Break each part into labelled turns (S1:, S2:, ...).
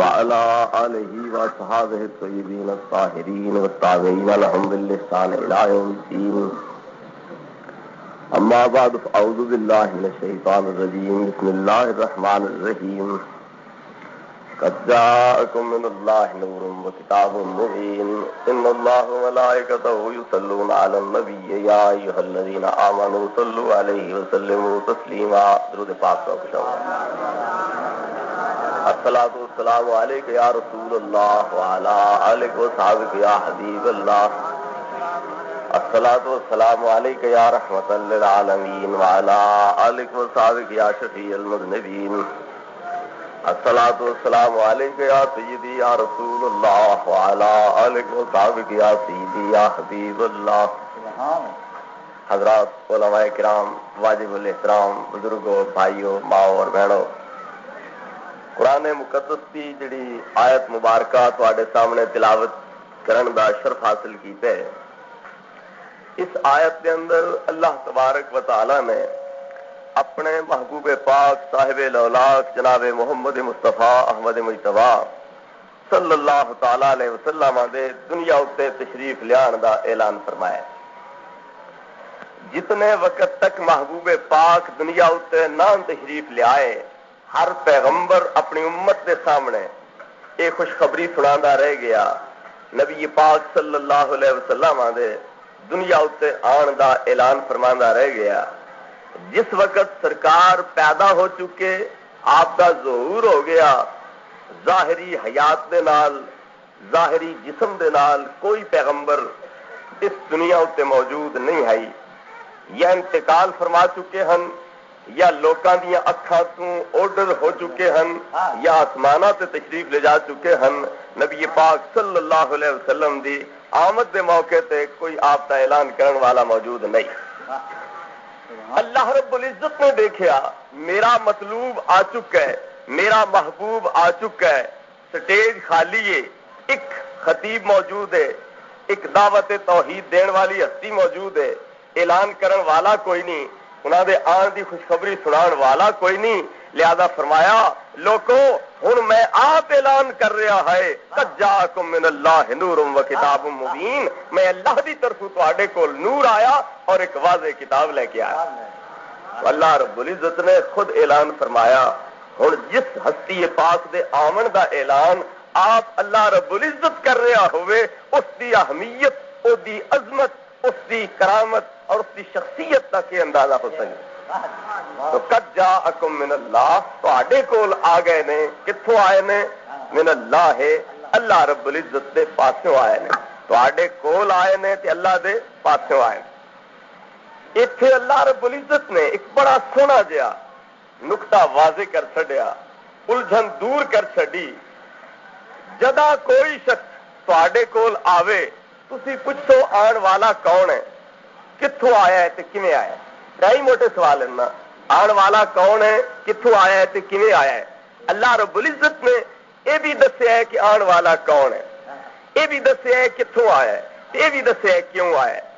S1: وعلى آله وصحابه الطيبين الطاهرين والتابعين لهم بالإحسان إلى يوم الدين. أما بعد فأعوذ بالله من الشيطان الرجيم. بسم الله الرحمن الرحيم. قد جاءكم من الله نور وكتاب مبين إن الله وملائكته يصلون على النبي يا أيها الذين آمنوا صلوا عليه وسلموا تسليما. درود پاک کا خوشامد. الصلاۃ والسلام علیک یا رسول اللہ وعلی آلک وصحبک یا حبیب اللہ. الصلاۃ والسلام علیک یا رحمۃ للعالمین وعلی آلک وصحبک یا شفیع المذنبین. الصلاۃ والسلام علیک یا سیدی یا رسول اللہ وعلی آلک وصحبک یا سیدی یا حبیب اللہ. حضرات علماء کرام، واجب الاحترام بزرگوں، بھائیوں، ماؤں اور بہنوں، قرآن مقدس کی جڑی آیت مبارکہ تواڈے سامنے تلاوت کرن دا شرف حاصل کیتا ہے. اس آیت کے اندر اللہ تبارک و تعالی نے اپنے محبوب پاک صاحب الاولاق جناب محمد مصطفیٰ احمد مجتبیٰ صلی اللہ تعالی علیہ وسلم دے دنیا اتے تشریف لیان دا اعلان فرمایا. جتنے وقت تک محبوب پاک دنیا اتے نہ تشریف لے آئے، ہر پیغمبر اپنی امت کے سامنے ایک خوشخبری سنانا رہ گیا. نبی پاک صلی اللہ علیہ وسلم دے دنیا اتے آن دا اعلان فرمانا رہ گیا. جس وقت سرکار پیدا ہو چکے، آپ کا ظہور ہو گیا، ظاہری حیات دے نال، ظاہری جسم دے نال کوئی پیغمبر اس دنیا اتے موجود نہیں ہے. یا انتقال فرما چکے ہیں، یا لوکاں دیاں اکھاں تو آرڈر ہو چکے ہیں، یا آسماناں تے تشریف لے جا چکے ہیں. نبی پاک صلی اللہ علیہ وسلم دی آمد دے موقع تے کوئی آپ کا اعلان کرن والا موجود نہیں. اللہ رب العزت نے دیکھا میرا مطلوب آ چکا ہے، میرا محبوب آ چکا ہے، سٹیج خالی ہے، ایک خطیب موجود ہے، ایک دعوت توحید دین والی ہستی موجود ہے، اعلان کرن والا کوئی نہیں، انہاں دے آن دی خوشخبری سنان والا کوئی نہیں. لہذا فرمایا لوگوں ہن میں آپ اعلان کر رہا ہے قد جاءکم من اللہ نور و کتاب مبین. میں اللہ دی طرف تواڈے کول نور آیا اور ایک واضح کتاب لے کے آیا. اللہ رب العزت نے خود اعلان فرمایا. ہن جس ہستی پاک دے آمن دا اعلان آپ اللہ رب العزت کر رہا ہوئے، اس دی اہمیت، اس دی عظمت، اس دی کرامت اور اس کی شخصیت تک یہ اندازہ ہو سکے. تو قد جاءکم من اللہ، تواڈے کول آ گئے نے. کتھوں آئے نے؟ من اللہ ہے، اللہ رب العزت دے پاسوں آئے نے. تواڈے کول آئے نے تے اللہ دے پاسوں آئے نے. ایتھے اللہ رب العزت نے ایک بڑا سونا جہا نقطہ واضح کر چھڈیا، الجھن دور کر چھڈی. جدا کوئی شخص تواڈے کول آوے، تسی پوچھو آن والا کون ہے، کتھوں آیا ہے تے کیویں آیا ہے. کئی موٹے سوال ہیں نا. آن والا کون ہے، کتھوں آیا ہے تے کیویں آیا ہے. اللہ رب العزت نے یہ بھی دسیا ہے کہ آن والا کون ہے، یہ بھی دسیا ہے کتھوں آیا ہے، یہ بھی دسیا ہے کیوں آیا ہے.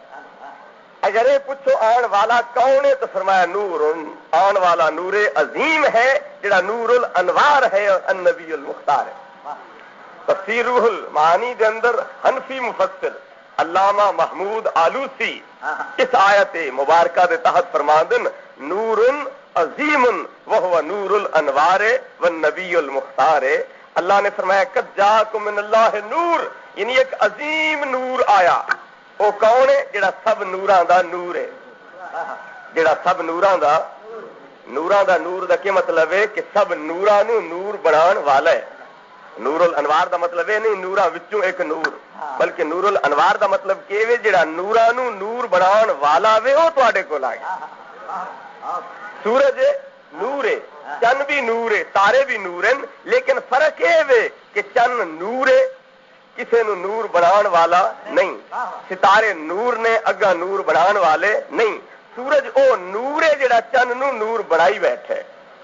S1: اگر یہ پوچھو آن والا کون ہے تو فرمایا نور. آن والا نور عظیم ہے جڑا نور الانوار ہے اور النبی المختار ہے. تفسیر روح المعانی دے اندر حنفی مفسر علامہ محمود آلوسی اس آیت مبارکہ دے تحت فرماندن نور عظیم وہو نور الانوار والنبی المختار. اللہ نے فرمایا قد جاءکم من اللہ نور، یعنی ایک عظیم نور آیا. وہ کون ہے؟ جڑا سب نوراں دا نور ہے. جڑا سب نوراں دا نور دا کیا مطلب ہے؟ کہ سب نوراں نو نور بنان والا ہے. نور الانوار دا مطلب ہے نہیں نوراں وچوں ایک نور، بلکہ نور الانوار دا مطلب کہ وے جڑا نوراں نو نور بنان والا وے وہ تواڈے کول آ گیا. سورج نور ہے، چن بھی نور ہے، تارے بھی نور ہیں، لیکن فرق یہ وے کہ چن نور ہے، کسے نو نور بنان والا نہیں. ستارے نور نے، اگا نور بنان والے نہیں. سورج او نور ہے جڑا چن نو نور بنائی بیٹھے.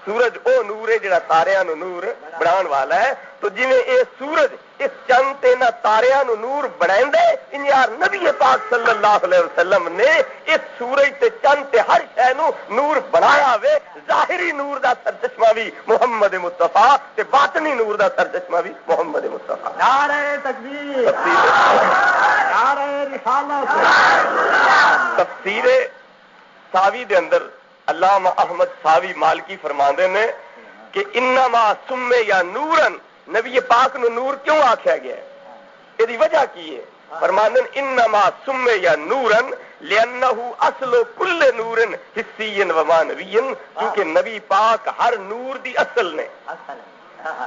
S1: سورج او نور ہے جڑا تاریاں نو نور بنان والا ہے. تو جویں اے سورج اس چند تے نہ تاریاں نو نور بنائندا ہے، ان یار نبی پاک صلی اللہ علیہ وسلم نے اس سورج تے چند تے ہر شے نو نور بنایا وے. ظاہری نور دا سرچشمہ بھی محمد مصطفیٰ تے باطنی نور دا سرچشمہ بھی محمد مصطفیٰ.
S2: نعرہ تکبیر، نعرہ رسالت.
S1: تفسیر ساوی دے اندر علامہ احمد ساوی مالکی فرماندے نے کہ انما سمے یا نورن، نبی پاک نو نور کیوں آکھیا گیا ہے؟ یہ وجہ کی ہے؟ فرماندے انما سمے یا نورن لأنہ اصل کل نورن حسی و معنوی، کیونکہ نبی پاک ہر نور دی اصل نے،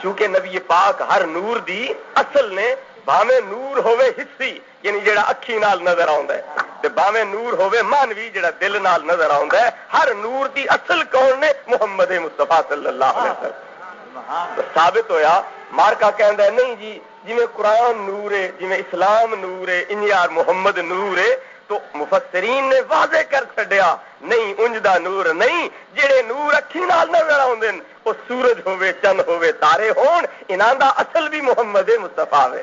S1: چونکہ نبی پاک ہر نور دی اصل نے. باویں نور ہوئے حصی یعنی جڑا اکھی نال نظر آندا ہے، تے باویں نور ہوئے مانوی جڑا دل نال نظر آندا ہے. ہر نور دی اصل کون نے؟ محمد مصطفیٰ صلی اللہ علیہ وسلم. ثابت ہویا. مارکا کہندا ہے نہیں جی جویں قرآن نور ہے، جویں اسلام نور ہے، ان یار محمد نور ہے. تو مفسرین نے واضح کر چھڈیا نہیں، انج دا نور نہیں. جڑے نور اکھی نال نظر آوندے نے وہ سورج ہوے، چند ہوے، تارے ہون، انہاں دا اصل بھی محمد مصطفیٰ ہے.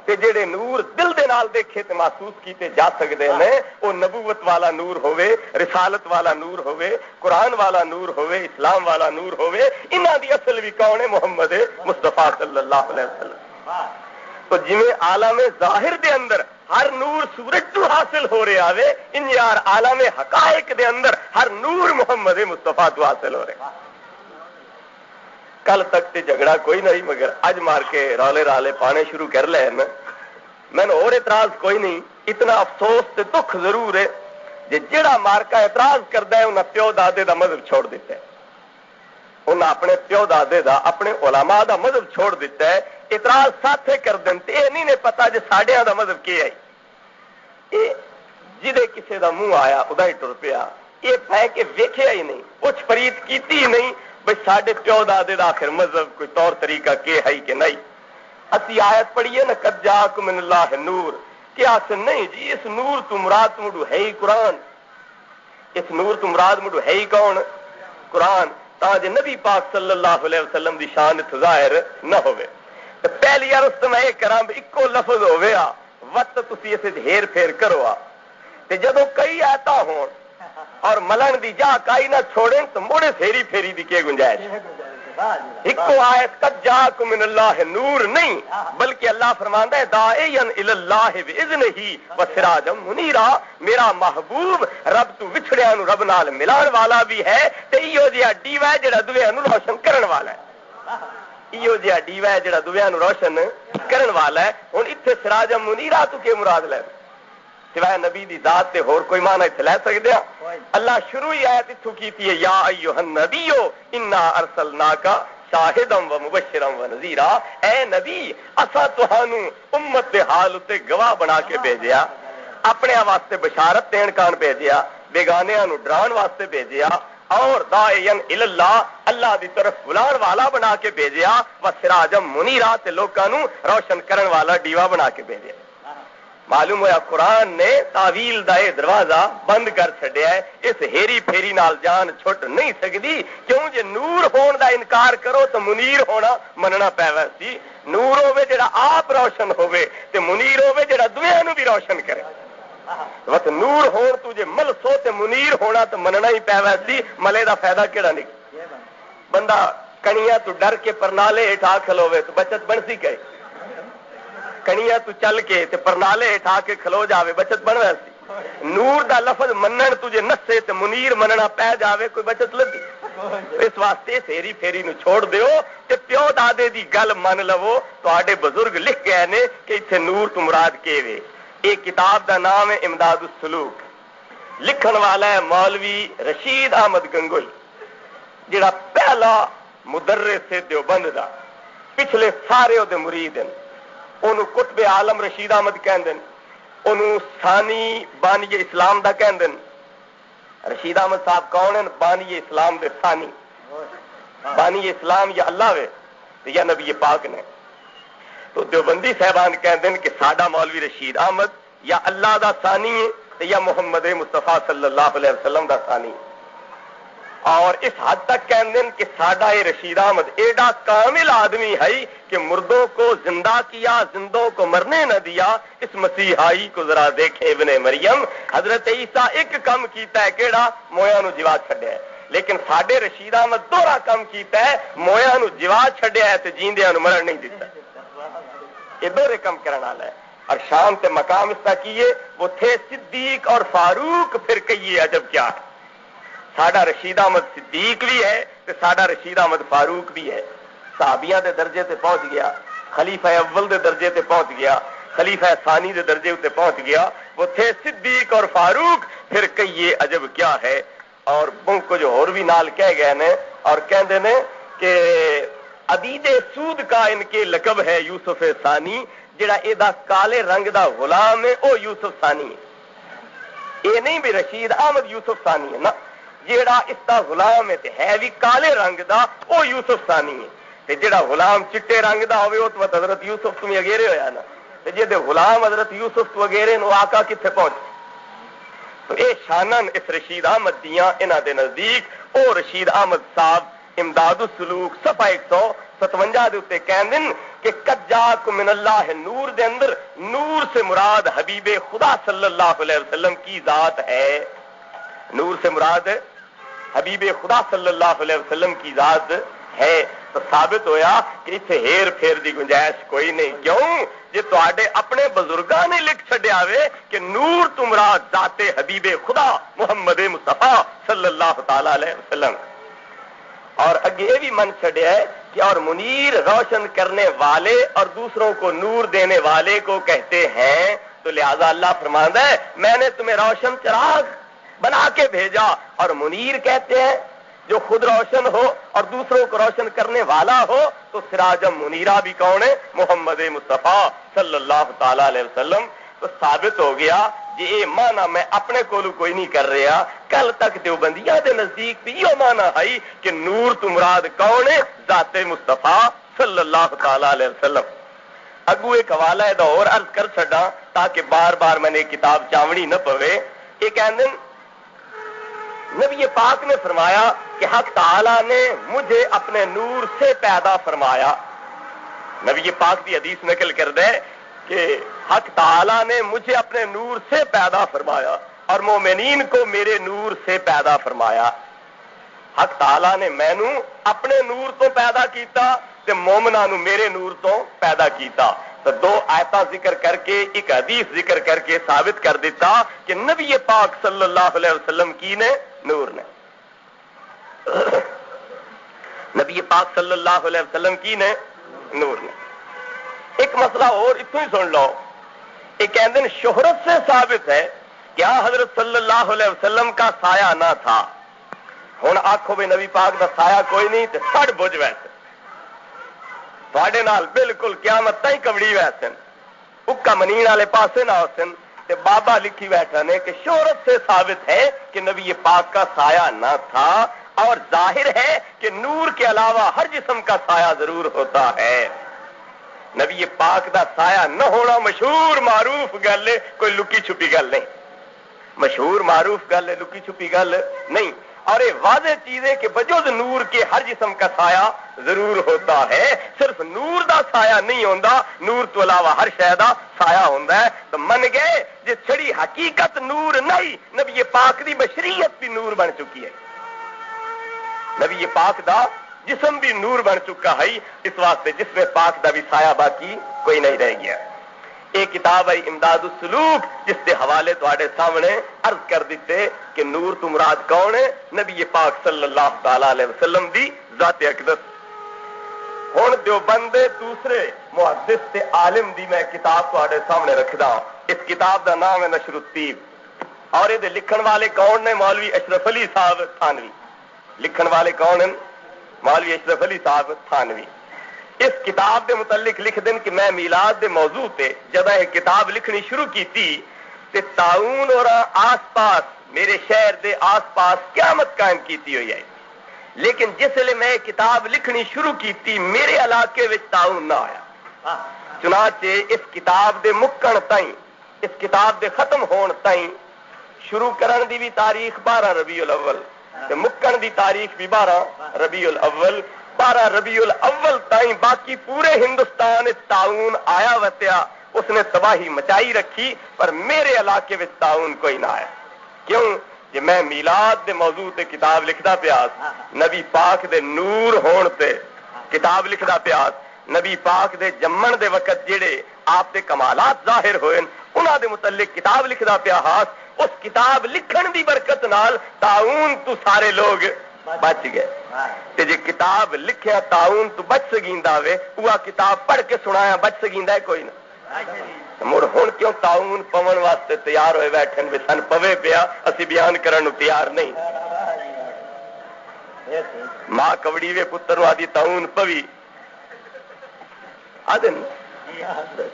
S1: تے جڑے نور دل دے نال دیکھے تے محسوس کیتے جا سکدے نے، وہ نبوت والا نور ہوے، رسالت والا نور ہوے، قرآن والا نور ہوے، اسلام والا نور ہوے. انہاں دی اصل بھی کون ہے؟ محمد مصطفیٰ صلی اللہ علیہ وسلم. تو جویں عالم ظاہر دے اندر ہر نور سورج تو حاصل ہو رہا ہے، ان یار عالم حقائق دے اندر ہر نور محمد مصطفیٰ تو حاصل ہو رہا. کل تک تے جھگڑا کوئی نہیں، مگر اج مار کے رالے رالے پانے شروع کر لے. میں نے اور اعتراض کوئی نہیں. اتنا افسوس تے دکھ ضرور ہے جے جڑا مارکا اعتراض کردا ہے انہاں پیو دادے دا مذہب چھوڑ دیتا ہے. انہاں اپنے پیو دادے دا، اپنے علماء دا مذہب چھوڑ دیتا ہے. اعتراض ساتھے کر دیں تے اے نہیں نے پتا جے ساڈیاں دا مذہب کی ہے. اے جدے کسے دا منہ آیا ادا ہی ٹر پیا. یہ پہ کے ویکھیا ہی نہیں، پوچھ پریت کیتی ہی نہیں بھئی ساڈے پیو دادے دا آخر مذہب کوئی طور طریقہ کے ہے کہ نہیں. اسی آیت پڑھیے نا قد جاءکم من اللہ نور، کیا سے نہیں جی اس نور تو مراد مڈو ہے ہی قرآن. اس نور تو مراد مڈو ہے ہی کون؟ قرآن. تاں جے نبی پاک صلی اللہ علیہ وسلم دی شان ظاہر نہ ہوئے. پہلی عرض تو میں یہ کراں بھی اکو لفظ ہوئے آ وقت تسی اسے ہیر پھیر کرو آ تے جدو کئی آیتا ہون اور ملن دی جا کائی نہ چھوڑیں تو موڑے پھیری پھیری دی کے گنجائش. ایکو آیت قد جاءکم من اللہ نور نہیں، بلکہ اللہ فرماندا ہے داعیا الی اللہ باذنہ وسراجا منیرا. میرا محبوب رب تو وچھڑیاں نو رب نال ملان والا بھی ہے تے ایو جہا ڈیوا جڑا دویاں نو روشن کرن والا ہے. ایو جہا ڈیوا ہے جڑا دویاں نو روشن کرن والا ہے. ہن ایتھے سراجا منیرا تو کے مراد لے سوائے نبی دی ذات تے ہور کوئی معنی ایتھے لے سکدے ہاں؟ اللہ شروع ہی آیت ایتھوں کیتی ہے یا ایھا النبی انا ارسلناک شاہدا و مبشرا و نذیرا. اے نبی اساں تہانوں امت دے حال تے گواہ بنا کے بھیجیا، اپنے واسطے بشارت دین کان بھیجیا، بیگانیاں نو ڈران واسطے بھیجیا، اور داعیا الی اللہ اللہ دی طرف بلان والا بنا کے بھیجیا، و سراجا منیرا تے لوکاں نو روشن کرن والا ڈیوا بنا کے بھیجیا. معلوم ہوا قرآن نے تعویل دا یہ دروازہ بند کر چھڈیا ہے. اس ہیری پھیری نال جان چھٹ نہیں سکتی. کیوں جے نور ہون دا انکار کرو تو منیر ہونا مننا پیوے سی. نور ہوے جڑا آپ روشن ہوے تے منیر ہوے جڑا دویاں نو بھی روشن کرے. بس نور ہون تو جے مل سو تے منیر ہونا تو مننا ہی پیوے سی. ملے دا فائدہ کیڑا نکل؟ بندہ کنیاں تو ڈر کے پرنالے ہٹا کھلوے تو بچت بن سی کہ کنیاں تو چل کے تے پرنالے ہٹا کے کھلو جاوے بچت بن ویسی. نور دا لفظ منن تجھے نسے تے منیر مننا پہ جاوے کوئی بچت لگی؟ اس واسطے سیری پھیری نو چھوڑ دیو تے پیو دادے دی گل من لو. تواڈے بزرگ لکھ گئے نے کہ ایتھے نور تو مراد کیوے. ایک کتاب دا نام ہے امداد السلوک، لکھن والا ہے مولوی رشید احمد گنگوئی، جڑا پہلا مدرس ہے دیوبند دا. پچھلے سارے او دے مرید ہیں. انہوں قطب عالم رشید احمد کہندے ہیں، انہوں ثانی بانی اسلام دا کہندے ہیں. رشید احمد صاحب کون ہیں؟ بانی اسلام دے ثانی. بانی اسلام یا اللہ وے یا نبی پاک نے. تو دیوبندی صاحبان کہندے ہیں کہ ساڈا مولوی رشید احمد یا اللہ دا ثانی ہے یا محمد مصطفیٰ صلی اللہ علیہ وسلم دا ثانی. اور اس حد تک کہتے ہیں کہ ساڈا یہ رشید احمد ایڈا کامل آدمی ہے کہ مردوں کو زندہ کیا، زندوں کو مرنے نہ دیا۔ اس مسیحائی کو ذرا دیکھے ابن مریم، حضرت عیسیٰ ایک کم کیتا ہے کیڑا؟ مویا نو جوا چھڈیا ہے، لیکن ساڈے رشید احمد دوہرا کم کیتا ہے، مویا نو جوا چھڈیا ہے تے جیندیاں نو مرن نہیں دیتا۔ یہ دوہرے کم کرنے والا ہے، اور شان تے مقام اس کا کیے وہ تھے صدیق اور فاروق، پھر کہیے عجب کیا ہے۔ ساڈا رشید احمد صدیق بھی ہے تے ساڈا رشید احمد فاروق بھی ہے، صحابیاں دے درجے تے پہنچ گیا، خلیفہ اول دے درجے تے پہنچ گیا، خلیفہ ثانی دے درجے تے پہنچ گیا، وہ تھے صدیق اور فاروق، پھر کہیے عجب کیا ہے۔ اور بہت کچھ اور بھی نال کہہ گئے نے، اور کہندے نے کہ عبید سود کا ان کے لقب ہے یوسف ثانی، جڑا ایدا کالے رنگ دا غلام ہے او یوسف ثانی ہے، یہ نہیں بھی رشید احمد یوسف ثانی ہے نا، جیڑا اس دا غلام ہے تے ہے بھی کالے رنگ دا او یوسف ثانی ہے، تے جیڑا غلام چٹے رنگ دا ہوئے او تو حضرت یوسف تو اگیرے ہویا نا، تے جے دے غلام حضرت یوسف تو اگیرے نو آقا کتھے پہنچ۔ تو اے شانن اس رشید احمد دیاں انہاں دے نزدیک او رشید احمد صاحب امداد السلوک صفحہ 157 دے اوتے کہندے کہ قد جاءکم من اللہ نور دے اندر نور سے مراد حبیب خدا صلی اللہ علیہ وسلم کی ذات ہے، نور سے مراد حبیب خدا صلی اللہ علیہ وسلم کی ذات ہے۔ تو ثابت ہویا کہ اسے ہیر پھیر دی گنجائش کوئی نہیں، کیوں جے تواڈے اپنے بزرگاں نے لکھ چھڈیا ہوئے کہ نور تو مراد ذات حبیب خدا محمد مصطفیٰ صلی اللہ تعالی علیہ وسلم۔ اور اگے یہ بھی من چھڑیا ہے کہ اور منیر روشن کرنے والے اور دوسروں کو نور دینے والے کو کہتے ہیں، تو لہذا اللہ فرماتا ہے میں نے تمہیں روشن چراغ بنا کے بھیجا، اور منیر کہتے ہیں جو خود روشن ہو اور دوسروں کو روشن کرنے والا ہو، تو سراجم منیرہ بھی کون ہے؟ محمد مصطفیٰ صلی اللہ تعالی علیہ وسلم۔ تو ثابت ہو گیا یہ مانا میں اپنے کولو کوئی نہیں کر رہا، کل تک دیوبندیاں دے نزدیک بھی یہ مانا ہے کہ نور تو مراد کون ہے؟ ذات مصطفیٰ صلی اللہ تعالی علیہ وسلم۔ اگو ایک حوالہ ہے اور عرض کر چھڑا تاکہ بار بار میں نے کتاب چاوڑی نہ پوے۔ یہ کہندے نبی پاک نے فرمایا کہ حق تعالی نے مجھے اپنے نور سے پیدا فرمایا، نبی پاک کی حدیث نقل کر دے کہ حق تعالی نے مجھے اپنے نور سے پیدا فرمایا اور مومنین کو میرے نور سے پیدا فرمایا۔ حق تعالی نے مینوں اپنے نور تو پیدا کیتا تے مومناں نوں میرے نور تو پیدا کیتا۔ تو دو آیتاں ذکر کر کے ایک حدیث ذکر کر کے ثابت کر دیتا کہ نبی پاک صلی اللہ علیہ وسلم کی نے نور نے، نبی پاک صلی اللہ علیہ وسلم کی نے نور نے۔ ایک مسئلہ اور اتوں ہی سن لو، یہ کہتے ہیں شہرت سے ثابت ہے کیا حضرت صلی اللہ علیہ وسلم کا سایہ نہ تھا؟ ہوں آخو بھی نبی پاک کا سایہ کوئی نہیں تو سڑ بج ویسے تھوڑے نال بالکل قیامت تھی کمڑی ویسے اکا منین والے پاسے نہ ہوسن تے بابا لکھی بیٹھا نے کہ شہرت سے ثابت ہے کہ نبی پاک کا سایہ نہ تھا، اور ظاہر ہے کہ نور کے علاوہ ہر جسم کا سایہ ضرور ہوتا ہے۔ نبی پاک دا سایہ نہ ہونا مشہور معروف گل ہے، کوئی لکی چھپی گل نہیں، مشہور معروف گل ہے، لکی چھپی گل نہیں۔ اور یہ واضح چیز ہے کہ بجوز نور کے ہر جسم کا سایہ ضرور ہوتا ہے، صرف نور دا سایہ نہیں ہوتا، نور تو علاوہ ہر شے دا سایہ ہوتا ہے۔ تو من گئے جی چھڑی حقیقت نور نہیں، نبی پاک دی بشریت بھی نور بن چکی ہے، نبی پاک دا جسم بھی نور بن چکا ہے، اس واسطے جسم پاک دا بھی سایہ باقی کوئی نہیں رہ گیا۔ ایک کتاب ہے امداد السلوک، جس کے حوالے تھوڑے سامنے عرض کر دیتے کہ نور تو مراد کون ہے؟ نبی پاک صلی اللہ تعالی علیہ وسلم دی ذات اقدس۔ ہن دیوبند دوسرے محدث تے عالم دی میں کتاب تھوڑے سامنے رکھدا، اس کتاب دا نام ہے نشر الطیب، اور یہ لکھن والے کون نے؟ مولوی اشرف علی صاحب تھانوی۔ لکھن والے کون ہیں؟ مولوی اشرف علی صاحب تھانوی۔ اس کتاب دے متعلق لکھ دن کہ میں میلاد دے موضوع تے جدہ یہ کتاب لکھنی شروع کی تھی تے تعاون اور آس پاس میرے شہر دے آس پاس قیامت قائم کیتی ہوئی ہے، لیکن جس لئے میں کتاب لکھنی شروع کی تھی میرے علاقے وچ تعاون نہ آیا، چنانچہ اس کتاب دے مکن تائیں، اس کتاب دے ختم ہون تائیں شروع کرن دی بھی تاریخ 12 ربیع الاول مکن دی تاریخ بھی 12 ربیع الاول 12 ربیع الاول تائیں باقی پورے ہندوستان تعاون آیا وتیا اس نے تباہی مچائی رکھی پر میرے علاقے میں تعاون کوئی نہ آیا کیوں جی میں میلاد دے موضوع تے کتاب لکھدا پیاس نبی پاک دے نور ہون تے کتاب لکھدا پیاس نبی پاک دے جمن دے وقت جڑے آپ دے کمالات ظاہر ہوئے انہاں دے متعلق کتاب لکھدا پیا ہاس اس کتاب لکھن دی برکت نال تعاون تو سارے لوگ بچ گئے تے جے کتاب لکھیا تعاون تو بچ سکیندا وے اوہ کتاب پڑھ کے سنایا بچ سکیندا ہے کوئی نہ مڑ ہن کیوں تعاون پون واسطے تیار ہوئے بیٹھن وے سن پوے پیا اسی بیان کرن نو تیار نہیں ماں کبڑی وے پتر نو آدی تعاون پوی آدن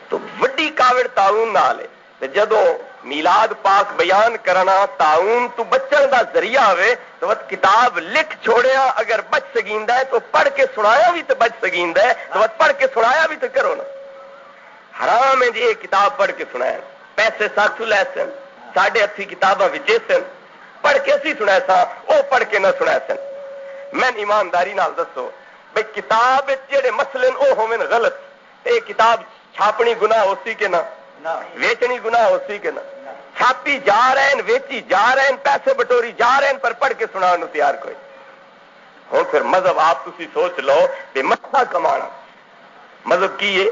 S1: تو وڈی کاوڑ تعاون نال ہے تے جدوں میلاد پاک بیان کرنا تعاون تو بچن دا ذریعہ ہوئے تو وقت کتاب لکھ چھوڑیا اگر بچ سکیندا ہے تو پڑھ کے سنایا بھی تو بچ سکیندا ہے تو وقت پڑھ کے سنایا بھی تو کرو نا حرام ہے جی یہ کتاب پڑھ کے سنایا پیسے ساتھ لے سن ساڑھے ہتھی کتاباں وچے سن پڑھ کے اسی سنایا سا وہ پڑھ کے نہ سنایا سن میں ایمانداری نال دسو بھئی کتاب جڑے مسئلے او ہوویں غلط یہ کتاب چھاپنی گناہ ہو سی کہ نہ ویچنی گناہ ہو سی کہ نہ چھاپی جا رہے ہیں ویچی جا رہے ہیں پیسے بٹوری جا رہے ہیں پر پڑھ کے سنانے تیار کوئی ہوں پھر مذہب آپ تسی سوچ لو کہ مسا کمانا مذہب کی ہے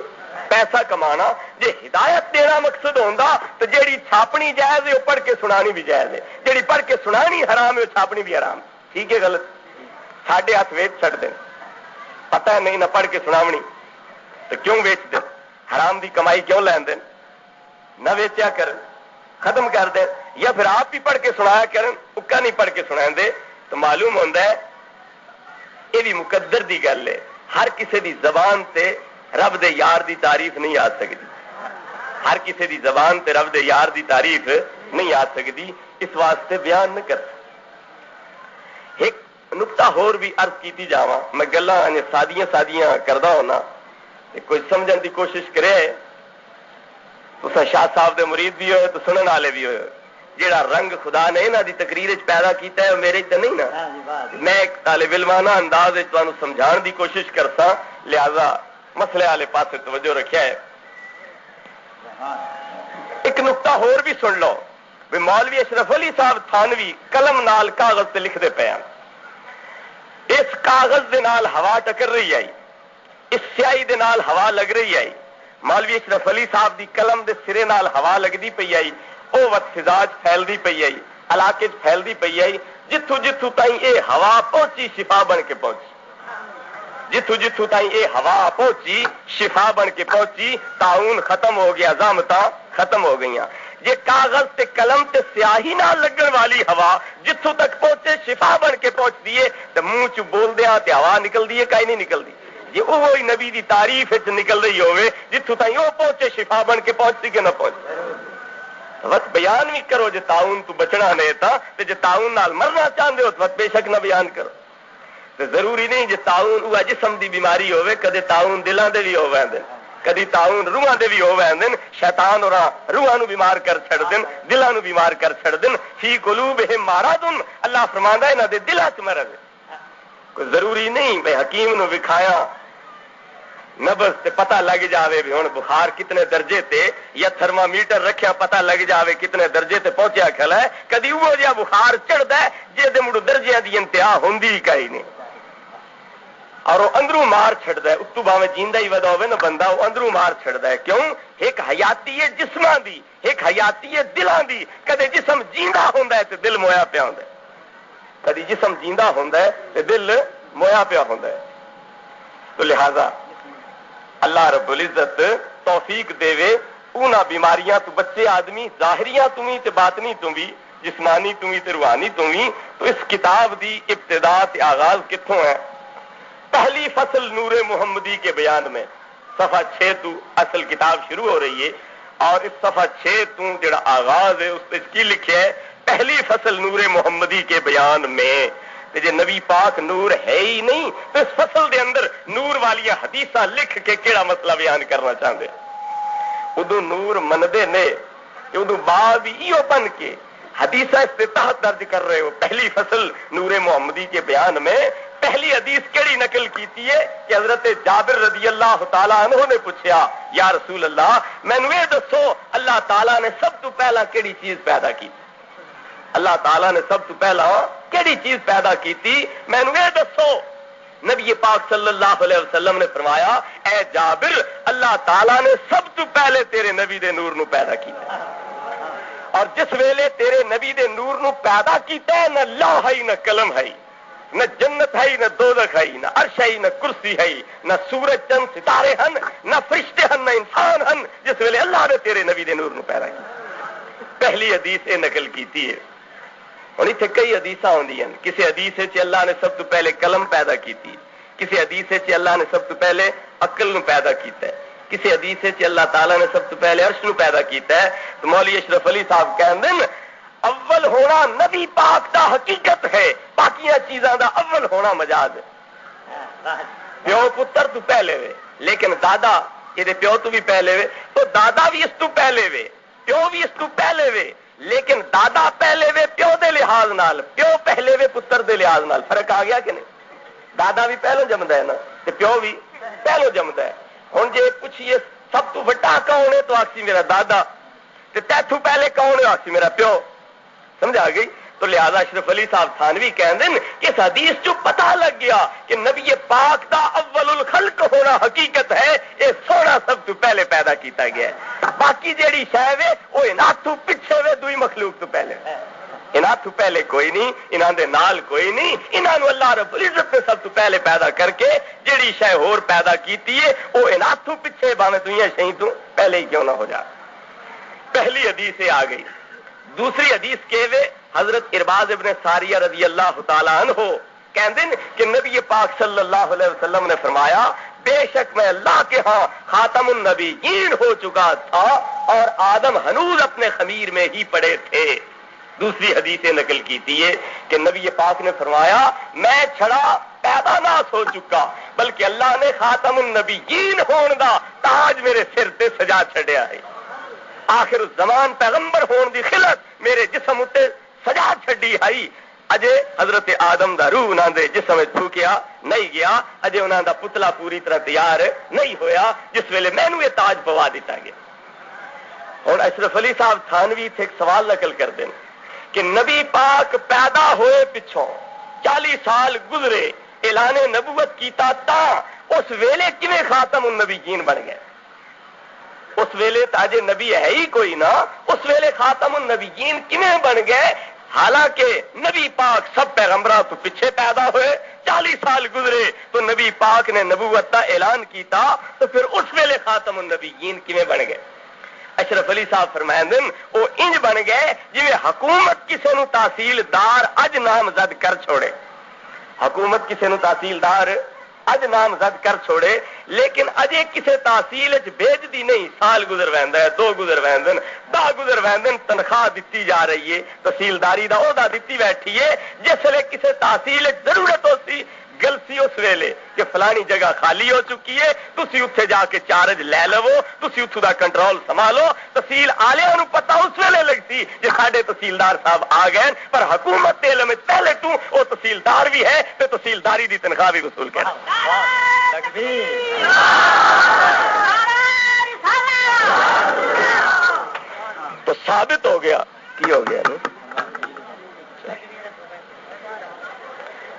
S1: پیسہ کمانا جے ہدایت دینا مقصد ہوندہ تو جیڑی چھاپنی جائز ہے وہ پڑھ کے سنانی بھی جائز ہے جیڑی پڑھ کے سنانی حرام ہے وہ چھاپنی بھی حرام ٹھیک ہے غلط ساڑھے ہاتھ ویچ چھڑ دیں پتہ ہے نہیں نہ پڑھ کے سناونی تو کیوں ویچ دیں حرام دی کمائی کیوں لین دیں نہ ویچیا کرن ختم کر دیں یا پھر آپ بھی پڑھ کے سنایا کرن اکا نہیں پڑھ کے سنائیں دے تو معلوم ہوندہ ہے یہ بھی مقدر دی گل ہے ہر کسی دی زبان تے رب دے یار دی تعریف نہیں آ سکتی ہر کسی دی زبان تے رب دے یار دی تعریف نہیں آ سکتی اس واسطے بیان نہ کر ایک نقطہ ہور بھی عرض کیتی جاواں میں گلاں سادیاں کردا ہونا کوئی سمجھن دی کوشش کرے تو شاہ صاحب دے مرید بھی ہوئے تو سنن والے بھی ہوئے جیڑا رنگ خدا نے انہاں دی تقریر وچ پیدا کیتا ہے میرے تے نہیں نا میں ایک طالب علمانہ انداز وچ تانوں سمجھان دی کوشش کرتا لہذا مسئلے والے پاسے توجہ رکھیا ہے ایک نقطہ ہور بھی سن لو بھی مولوی اشرف علی صاحب تھانوی قلم نال کاغذ تے لکھدے پے ہیں اس کاغذ دے نال ہوا ٹکر رہی آئی اس سیاہی دے نال ہوا لگ رہی آئی مولوی اشرف علی صاحب دی قلم دے سرے نال ہوا لگدی پئی آئی او وقت فضاج پھیلدی پئی آئی علاقے پھیلدی پئی آئی جتھوں جتھوں تائیں اے ہوا پہنچی شفا بن کے پہنچی جتھوں جتھوں تائیں اے ہوا پہنچی شفا بن کے پہنچی تعاون ختم ہو گیا زامتاں ختم ہو گئیاں یہ کاغذ تے قلم تے سیاہی نال لگن والی ہوا جتھوں تک پہنچے شفا بن کے پہنچ دیے تے منہ چ بول دیاں تے ہوا نکل دی ہے کہیں نہیں نکل دی یہ وہی نبی دی تعریف وچ نکل رہی ہوئے جتھوں تائیں وہ پہنچے شفا بن کے پہنچتی کہ نہ پہنچ وقت بیان بھی کرو جے تعاون تو بچنا نہیں تھا تے جے تعاون نال مرنا چاہندے ہو وقت بے شک نہ بیان کرو تے ضروری نہیں جے تعاون وہ جسم دی بیماری ہوئے کدے تعاون دلاں دے بھی ہوویں دے کدی تعاون روحاں دے بھی ہوویں دے شیطان اور روحاں نو بیمار کر چھڑ دین دلاں نو بیمار کر چھڑ دین فی قلوبہم مرض اللہ فرماندا ہے انہاں دے دلاں وچ مرض ہے کوئی ضروری نہیں بھئی حکیم نو وکھایا نبض تے پتہ لگ جاوے بھی ہن بخار کتنے درجے تے یا تھرمامیٹر رکھیا پتہ لگ جاوے کتنے درجے تے پہنچیا کھلا ہے کدی وہ جا بخار چڑھدا ہے جے دے مڑ درجے دی انتہا ہوندی ہی کہیں نہیں اور وہ اندروں مار چھڑدا ہے اتو باویں جیندا ہی ودا ہوے نا بندہ وہ اندروں مار چھڑدا ہے کیوں ایک حیاتی ہے جسماں دی ایک حیاتی ہے دلاں دی کدے جسم جیندا ہوندا ہے تے دل مویا پیا ہوندا ہے کدی جسم جیندا ہوندا ہے تے دل مویا پیا ہوندا ہے تو لہذا اللہ رب العزت توفیق دے وے اونا بیماریاں تو بچے آدمی ظاہریاں تمہیں تے باطنی تمہیں جسمانی تمہیں تے روحانی تمہیں تو اس کتاب دی ابتدا تے آغاز کتھوں ہے پہلی فصل نور محمدی کے بیان میں صفحہ 6 تو اصل کتاب شروع ہو رہی ہے اور اس صفحہ 6 تو جڑا آغاز ہے اس پہ کی لکھے ہے پہلی فصل نور محمدی کے بیان میں جے نبی پاک نور ہے ہی نہیں تو اس فصل دے اندر نور والی حدیثاں لکھ کے کیڑا مسئلہ بیان کرنا چاہتے ادو نور مندے نے ادو بعد ایو بن کے حدیث استطاعت درج کر رہے ہو. پہلی فصل نور محمدی کے بیان میں پہلی حدیث کیڑی نقل کیتی ہے کہ حضرت جابر رضی اللہ تعالیٰ عنہ نے پوچھا یا رسول اللہ مینوں یہ دسو اللہ تعالیٰ نے سب تو پہلا کیڑی چیز پیدا کی؟ اللہ تعالیٰ نے سب تو پہلا کیڑی چیز پیدا کی تھی مینوں یہ دسو. نبی پاک صلی اللہ علیہ وسلم نے فرمایا اے جابر اللہ تعالیٰ نے سب تو پہلے تیرے نبی دے نور نو پیدا کیتا اور جس ویلے تیرے نبی دے نور نو پیدا کیتا ہے نہ لوح ہے نہ قلم ہے نہ جنت ہے نہ دوزخ ہے نہ عرش ہے نہ کرسی ہے نہ سورج چند ستارے ہن نہ فرشتے ہن نہ انسان ہن جس ویلے اللہ نے تیرے نبی دے نور نو پیدا کیتا. پہلی حدیث یہ نقل کیتی ہے. ہوں اتنے کئی حدیث آدی ہیں. کسی حدیث اللہ نے سب تو پہلے قلم پیدا کی، کسی حدیث اللہ نے سب تو پہلے عقل نو پیدا کیتا ہے، کسی حدیث اللہ تعالیٰ نے سب تو پہلے عرش نو پیدا کیتا ہے. تو مولوی اشرف علی صاحب کہتے ہیں اول ہونا نبی پاک دا حقیقت ہے، باقیاں چیزاں دا اول ہونا مجاز ہے. پیو پتر تو پہلے وے لیکن دادا یہ پیو تو بھی پہلے وے تو دادا بھی اس تو پہلے وے پیو بھی اس تو پہلے وے لیکن دادا پہلے وے پیو دے لحاظ نال پیو پہلے وے پتر دے لحاظ نال. فرق آ گیا کہ نہیں؟ دادا بھی پہلو جمدا ہے نا تے پیو بھی پہلو جمدا ہے. ہن جے پوچھیے سب تو بڑا کون ہے تو آکسی میرا دادا تے تیتھوں پہلے کون ہے آکسی میرا پیو. سمجھ آ گئی؟ تو لہذا اشرف علی صاحب تھانوی کہندے ہیں کہ اس حدیث جو پتہ لگ گیا کہ نبی پاک دا اول الخلق ہونا حقیقت ہے، یہ سونا سب تو پہلے پیدا کیتا گیا ہے. باقی جیڑی شے وے وہ انہاں تو پیچھے وے دوئی مخلوق تو پہلے ہے. انہاں تو پہلے کوئی نہیں، انہاں دے نال کوئی نہیں. انہاں نو اللہ رب العزت نے سب تو پہلے پیدا کر کے جیڑی شے ہور پیدا کیتی ہے وہ انہاں تو پیچھے باویں دوئیاں شے تو پہلے ہی کیوں نہ ہو جا. پہلی حدیث آ گئی. دوسری حدیث کے وے حضرت ارباز ابن ساریہ رضی اللہ تعالیٰ عنہ کہندے ہیں کہ نبی پاک صلی اللہ علیہ وسلم نے فرمایا بے شک میں اللہ کے ہاں خاتم النبیین ہو چکا تھا اور آدم ہنوز اپنے خمیر میں ہی پڑے تھے. دوسری حدیث نقل کیتی ہے کہ نبی پاک نے فرمایا میں چھڑا پیدا نہ ہو چکا بلکہ اللہ نے خاتم النبیین ہون دا تاج میرے سر تے سجا چھڑیا ہے. آخر الزمان پیغمبر ہون دی خلت میرے جسم اتے سجا چھڑی آئی. اجے حضرت آدم دا روح انہاں دے جسم وچ پھوکیا نہیں گیا، اجے انہاں دا پتلا پوری طرح تیار نہیں ہویا جس ویلے مینوں یہ تاج پوا دیتا گیا. ہن اشرف علی صاحب تھانوی تے ایک سوال نقل کر دین کہ نبی پاک پیدا ہوئے پچھوں 40 سال گزرے اعلان نبوت کیتا تا اس ویلے کیویں خاتم النبیین بن گئے؟ اس ویلے تاجے نبی ہے ہی کوئی نہ، اس ویلے خاتم النبیین کیویں بن گئے؟ حالانکہ نبی پاک سب پیغمبراں تو پیچھے پیدا ہوئے، 40 سال گزرے تو نبی پاک نے نبوت کا اعلان کیتا تو پھر اس ویلے خاتم النبیین کیویں بن گئے؟ اشرف علی صاحب فرمائندے وہ انج بن گئے جویں حکومت کسے نو تحصیلدار اج نامزد کر چھوڑے. حکومت کسے نو تحصیلدار اج نامزد کر چھوڑے لیکن اجے کسے تحصیل بھیج دی نہیں. سال گزر ویندا ہے، 2 گزر ویندن، 10 گزر ویندن، تنخواہ دتی جا رہی ہے، تحصیلداری دا عہدہ دتی بیٹھی ہے. جس ویلے کسے تحصیل ضرورت ہوتی گل سی اس ویلے کہ فلانی جگہ خالی ہو چکی ہے تسی اتنے جا کے چارج لے لو، تسی اتھوں دا کنٹرول سنبھالو. تحصیل آلیاں نو پتہ اس ویلے لگتی جے ساڈے تحصیلدار صاحب آ گئے، پر حکومت علم پہلے تو وہ تحصیلدار بھی ہے تے تحصیلداری دی تنخواہ بھی وصول کر. تو ثابت ہو گیا کی ہو گیا نا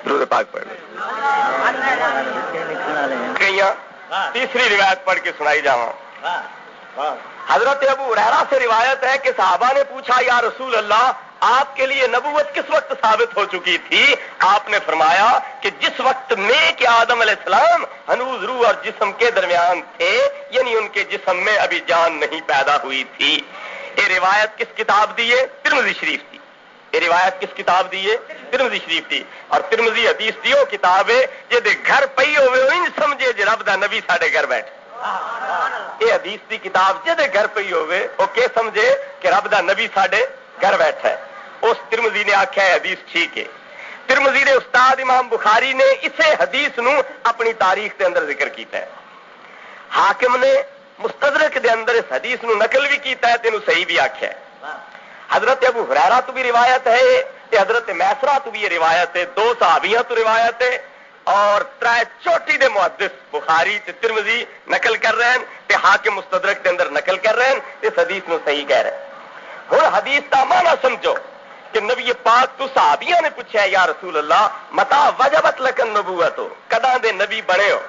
S1: درود پاک پڑھ لیں. تیسری روایت پڑھ کے سنائی جاواں. حضرت ابو ہریرہ سے روایت ہے کہ صحابہ نے پوچھا یا رسول اللہ آپ کے لیے نبوت کس وقت ثابت ہو چکی تھی؟ آپ نے فرمایا کہ جس وقت میں کہ آدم علیہ السلام ہنوز روح اور جسم کے درمیان تھے، یعنی ان کے جسم میں ابھی جان نہیں پیدا ہوئی تھی. یہ روایت کس کتاب دی ہے؟ ترمذی شریف تھی. یہ روایت کس کتاب دی ہے؟ ترمذی شریف تھی. اور ترمذی حدیث دی وہ کتاب ہے جے گھر پئی ہوئے انج سمجھے جے رب دا نبی ساڈے گھر بیٹھے. یہ حدیث دی کتاب جے گھر پئی ہوئے وہ کہ سمجھے کہ رب دا نبی ساڈے گھر بیٹھا ہے. اس ترمذی نے آکھیا ہے حدیث ٹھیک ہے. ترمذی دے استاد امام بخاری نے اسے حدیث نو اپنی تاریخ دے اندر ذکر کیتا ہے. حاکم نے مستدرک دے اندر اس حدیث نو نقل بھی کیتا ہے، تینوں صحیح بھی آکھیا ہے. حضرت ابو ہریرہ تو بھی روایت ہے یہ، حضرت میسرہ تو بھی یہ روایت ہے، 2 صحابیاں تو روایت ہے، اور 3 چوٹی دے محدث بخاری تے ترمذی نقل کر رہے ہیں تے حاکم مستدرک کے اندر نقل کر رہے ہیں، اس حدیث نو صحیح کہہ رہے ہیں۔ ہن حدیث دا معنی سمجھو کہ نبی پاک تو صحابیاں نے پوچھا ہے یا رسول اللہ متا وجبت لکن نبوت ہو، کداں دے نبی بنے ہو؟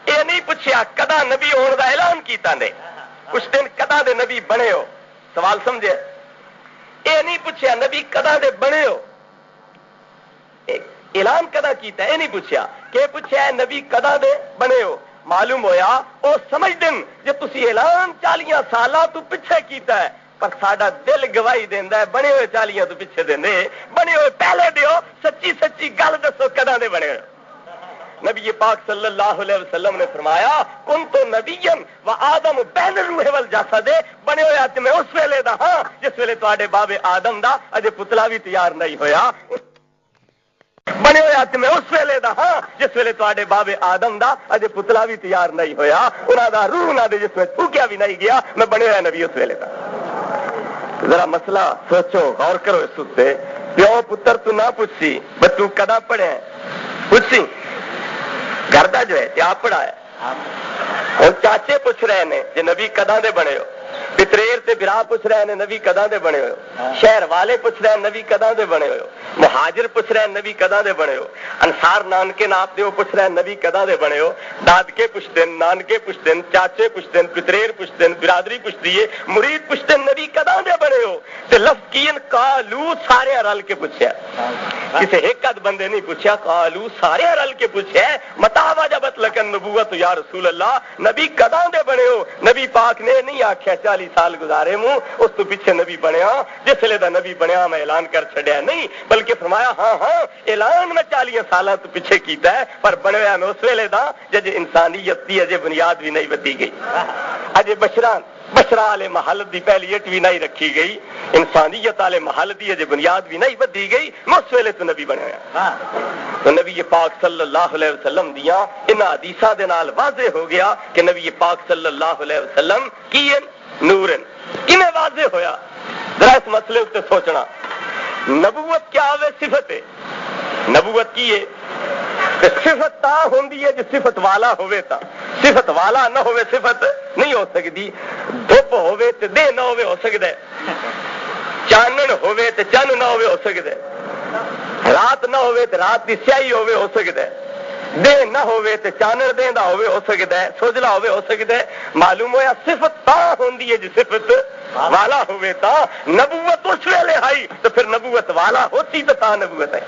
S1: یہ نہیں پوچھا کداں نبی ہونے دا اعلان کیتا نے، اس دن کداں دے نبی بنے ہو؟ سوال سمجھے؟ یہ نہیں پوچھا نبی کداں دے بنے ہو، اعلان کدا کیتا ہے، یہ نہیں پوچھا کہ پوچھا ہے نبی کداں دے بنے ہو۔ معلوم ہویا وہ سمجھ دن جے تسی اعلان 40 سالاں تو پیچھے کیتا ہے، پر ساڈا دل گواہی دیندا ہے بنے ہوئے 40 تو پیچھے دیندے، بنے ہوئے پہلے دیو، سچی سچی گل دسو کداں دے بنے ہو۔ نبی پاک صلی اللہ علیہ وسلم نے فرمایا کنت نبیا و آدم بین الروح والجسد، بنے ہویا تے میں اس ویلے دا ہاں جس ویلے تواڈے باب آدم دا اجے پتلا بھی تیار نہیں ہویا، بنے ہویا تے میں اس ویلے دا ہاں جس ویلے تواڈے باب آدم دا اجے پتلا بھی تیار نہیں ہویا، انہاں دا روح انہاں دے جسم وچ پھوکیا بھی نہیں گیا، میں بنے ہویا نبی اس ویلے دا۔ ذرا مسئلہ سوچو غور کرو اس تے، پیو پتر تو نہ پوچھی بس تو کدا پڑھے پوچھی گھر دا جو ہے تے آپ پڑھا ہے، اور چاچے پوچھ رہے ہیں جے نبی کداں دے بنے ہو، پتریر تے برا پوچھ رہے ہیں نبی کداں دے بنے ہو، شہر والے پوچھ رہے ہیں نبی کداں دے بنے ہو، مہاجر پوچھ رہے ہیں نبی کداں دے بنے ہو، انصار نانکے ناپ دیو پوچھ رہے ہیں نبی کداں دے بنے ہو، دادکے پوچھتے ہیں، نانکے پوچھتے ہیں، چاچے پوچھتے ہیں، پتریر پوچھتے ہیں، برادری پوچھتی ہے، مرید پوچھتے ہیں نبی کداں دے بنے ہو، تے لفظ کین قالو سارے رل کے پوچھیا، کسی ایک آدھ بندے نہیں پوچھا، قالو سارے رل کے پوچھا، متا وجبت لکن نبوت یا رسول اللہ، نبی کداں دے بنے ہو؟ نبی پاک نے نہیں آکھیا 40 سال گزارے موں اس تو پیچھے نبی بنیا، جس لے دا نبی بنیا میں اعلان کر چھڑیا نہیں، بلکہ فرمایا ہاں ہاں اعلان میں 40 سالاں تو پیچھے کیتا ہے، پر بنیا میں اس ویلے دا جج انسانیت دی اجے بنیاد بھی نہیں بدی گئی، اجے بشرا والے محل دی پہلی اٹ بھی نہیں رکھی گئی، انسانیت والے محل دی اجے بنیاد بھی نہیں بدی گئی، میں اس ویلے تو نبی بنیا۔ تو نبی پاک صلی اللہ علیہ وسلم دیاں ان حدیثاں دے نال واضح ہو گیا کہ نبی پاک صلی اللہ علیہ وسلم کی نورن کیویں واضح ہویا؟ ذرا اس مسئلے تے سوچنا، نبوت کیا ہوے؟ صفت ہے، نبوت کی ہے تے صفت تا ہوندی ہے جے صفت والا ہوے، تا صفت والا نہ ہوے صفت نہیں ہو سکتی، دھوپ ہوے تے دے نہ ہوے ہو سکدا ہے، چانن ہوے تے چن نہ ہوے ہو سکدا ہے، رات نہ ہوے تے رات دی سیاہی ہوے ہو سکدا ہے، دے نہ ہوے تے چانن دیندا ہوے ہو سکدا ہے، سوجلا ہوے ہو سکدا ہے، معلوم ہویا صفت تا ہوندی ہے جے صفت والا ہوے، تا نبوت اس ویلے آئی تو پھر نبوت والا ہوتی تو تا نبوت ہے،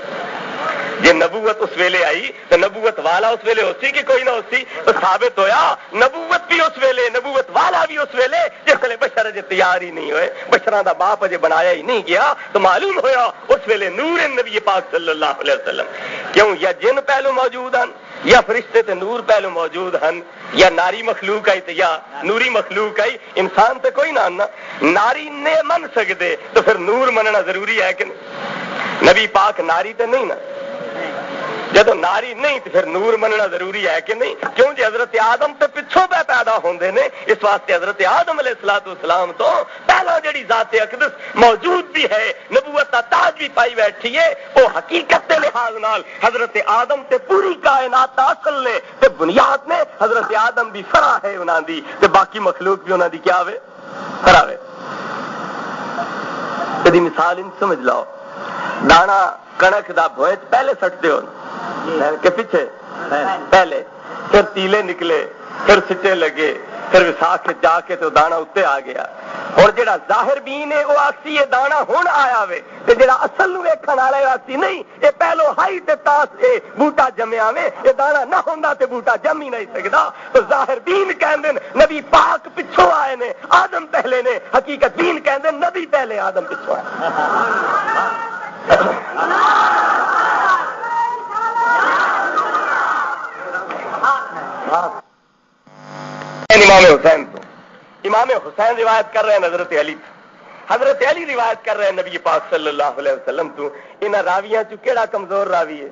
S1: جے نبوت اس ویلے آئی تو نبوت والا اس ویلے ہوتی کہ کوئی نہ ہوتی، تو ثابت ہویا نبوت بھی اس ویلے، نبوت والا بھی اس ویلے جس ویلے بشر اجے تیار ہی نہیں ہوئے، بشراں دا باپ اجے بنایا ہی نہیں گیا، تو معلوم ہویا اس ویلے نور نبی پاک صلی اللہ علیہ وسلم، کیوں یا جن پہلو موجود ہیں یا فرشتے تے نور پہلو موجود ہیں، یا ناری مخلوق آئی تے یا نوری مخلوق آئی، انسان تے کوئی نہ ناری نے من سکتے تو پھر نور مننا ضروری ہے کہ نہیں؟ نبی پاک ناری تے نہیں نا، جدو ناری نہیں تو پھر نور مننا ضروری ہے کہ نہیں؟ کیوں جی حضرت آدم تے پچھوں پہ پیدا ہوندے نے، اس واسطے حضرت آدم علیہ السلام تو پہلا جڑی ذات اقدس موجود بھی ہے، نبوت کا تاج بھی پائی بیٹھی ہے، وہ حقیقت کے لحاظ نال حضرت آدم تے پوری کائنات دا اصل نے تے بنیاد نے، حضرت آدم بھی فرا ہے انہاں دی تے باقی مخلوق بھی انہاں دی کیا ہوے؟ فرا ہے۔ کدی مثال ان سمجھ لاؤ، دانا کنک دا بوئچ پہلے سٹتے ہو کہ پیچھے؟ پہلے، پھر تیلے نکلے، پھر سٹے لگے، پھر وساخ جا کے تو دانا اتنے آ گیا، اور جڑا ظاہر بین ہے وہ آخسی یہ دانا ہون آیا وے، تے جڑا اصل نو ویکھن والا آخسی نہیں یہ پہلو ہائی تے تاس اے بوٹا جمیا وے، یہ دانا نہ ہوندا تے بوٹا جم ہی نہیں سکدا، تو ظاہر بین کہندے نبی پاک پچھوں آئے نے، آدم پہلے نے، حقیقت بین کہندے نبی پہلے آدم پچھوں آئے۔ امام حسین تو امام حسین روایت کر رہے ہیں حضرت علی، حضرت علی روایت کر رہے ہیں نبی پاک صلی اللہ علیہ وسلم تو، انہاں راویاں چ کیڑا کمزور راوی ہے؟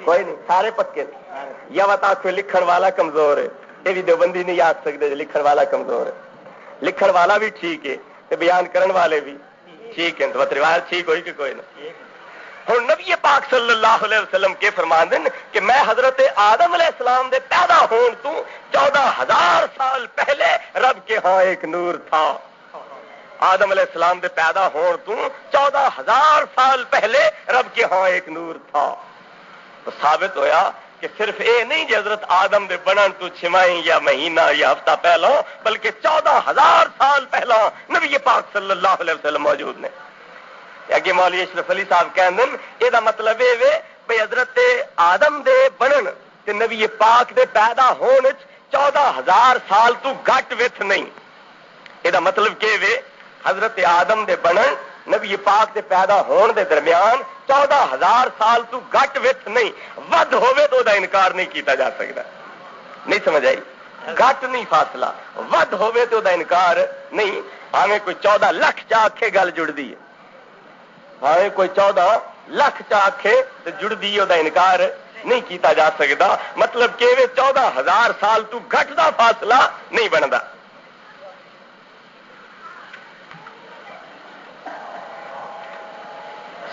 S1: کوئی نہیں، سارے پکے نے، یا بتا کوئی لکھن والا کمزور ہے، یہ بھی دیوبندی نہیں یاد سکتے لکھن والا کمزور ہے، لکھن والا بھی ٹھیک ہے تے بیان کرن والے بھی ٹھیک ہے تو روایت ٹھیک ہوئی کہ کوئی نہ. ہوں نبی پاک صلی اللہ علیہ وسلم کے فرمان دن کہ میں حضرت آدم علیہ السلام دے پیدا ہون تو 14,000 سال پہلے رب کے ہاں ایک نور تھا. آدم علیہ السلام دے پیدا ہون تو 14,000 سال پہلے رب کے ہاں ایک نور تھا. تو ثابت ہویا کہ صرف اے نہیں کہ حضرت آدم دے بنن تو 6 ماہ یا مہینہ یا ہفتہ پہلا بلکہ 14,000 سال پہلا نبی پاک صلی اللہ علیہ وسلم موجود نے. اگے مولوی اشرف علی صاحب کہندے یہ دا مطلب اے وے بھئی حضرت آدم دے بنن تے نبی پاک دے پیدا ہون 14,000 سال تو گھٹ وچ نہیں. یہ دا مطلب کہ وے حضرت آدم دے بنن نبی پاک دے پیدا ہون دے درمیان 14,000 سال تو گھٹ وچ نہیں. ود ہوے تو دا انکار نہیں کیتا جا سکتا. نہیں سمجھ آئی؟ گھٹ نہیں فاصلہ، ود ہوے تو دا انکار نہیں. ہمیں کوئی 14 لاکھ چا آکھے گل جڑدی ہے، ہمیں کوئی 14 لاکھ چا آکھے تو جڑدی ہے، دا انکار نہیں کیتا جا سکتا. مطلب کہ 14,000 سال تو گھٹ دا فاصلہ نہیں بنتا.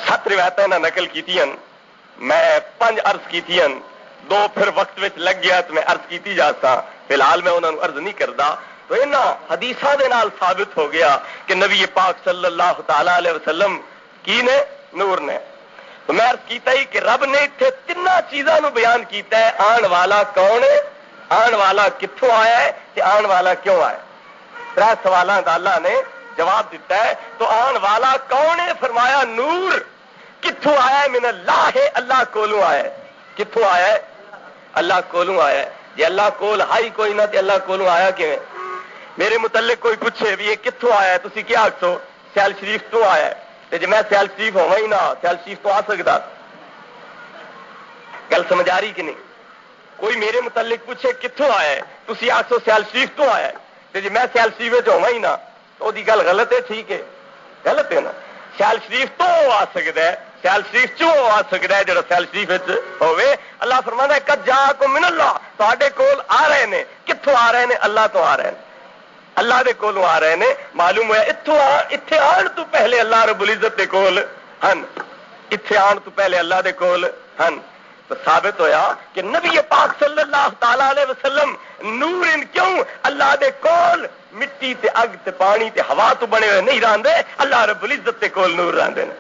S1: سات روایتیں نقل کیتیاں، میں 5 عرض کیتیاں، 2 پھر وقت وچ لگ گیا تو میں عرض کیتی جاتا. فی الحال میں انہوں نے عرض نہیں کرتا. تو انہاں حدیثاں دے نال ثابت ہو گیا کہ نبی پاک صلی اللہ تعالی علیہ وسلم کی نے نور نے. تو میں عرض کیتا ہی کہ رب نے اتنے 3 چیزاں نو بیان کیتا ہے. آن والا کون ہے، آن والا کتھوں آیا ہے تے آن والا کیوں آیا. 3 سوالاں دا اللہ نے جواب دیتا ہے. تو آن والا کون ہے؟ فرمایا نور. کتھوں آیا ہے؟ من اللہ ہے، اللہ کولوں آیا ہے. کتھوں آیا ہے؟ اللہ کولوں آیا ہے. جی اللہ کول ہائی کوئی نہ تے اللہ کولوں آیا کیویں؟ میرے متعلق کوئی پوچھے بھی یہ کتھوں آیا ہے، تسی کیا آکھو سیال شریف تو آیا ہے. تے جے میں سیال شریف ہوواں ہی نہ، سیال شریف تو آ سکدا. گل سمجھ آ رہی کہ نہیں؟ کوئی میرے متعلق پوچھے کتھوں آیا ہے، تسی آکھو سیال شریف تو آیا ہے. تے جے میں سیال شریف وچ ہوواں ہی نہ تو دی گل غلط ہے. ٹھیک ہے، غلط ہے نا. سیال شریف تو آ سکدا ہے، سیال شریف چوں آ سکدا ہے جڑا سیال شریف وچ ہوے. اللہ فرماتا ہے قد جاءکم من اللہ، تواڈے کول آ رہے نے. کتھوں آ رہے نے؟ اللہ تو آ رہے ہیں، اللہ دے کولوں آ رہے نے. معلوم ہوا اتھے آن تو پہلے اللہ رب العزت دے کول ہن. اتھے آن تو پہلے اللہ دے کول ہن. تو ثابت ہویا کہ نبی پاک صلی اللہ تعالی علیہ وسلم نور ان کیوں اللہ دے کول مٹی تے اگ تے پانی تے ہوا تو بنے ہوئے نہیں راندے. اللہ رب العزت دے کول نور راندے نے.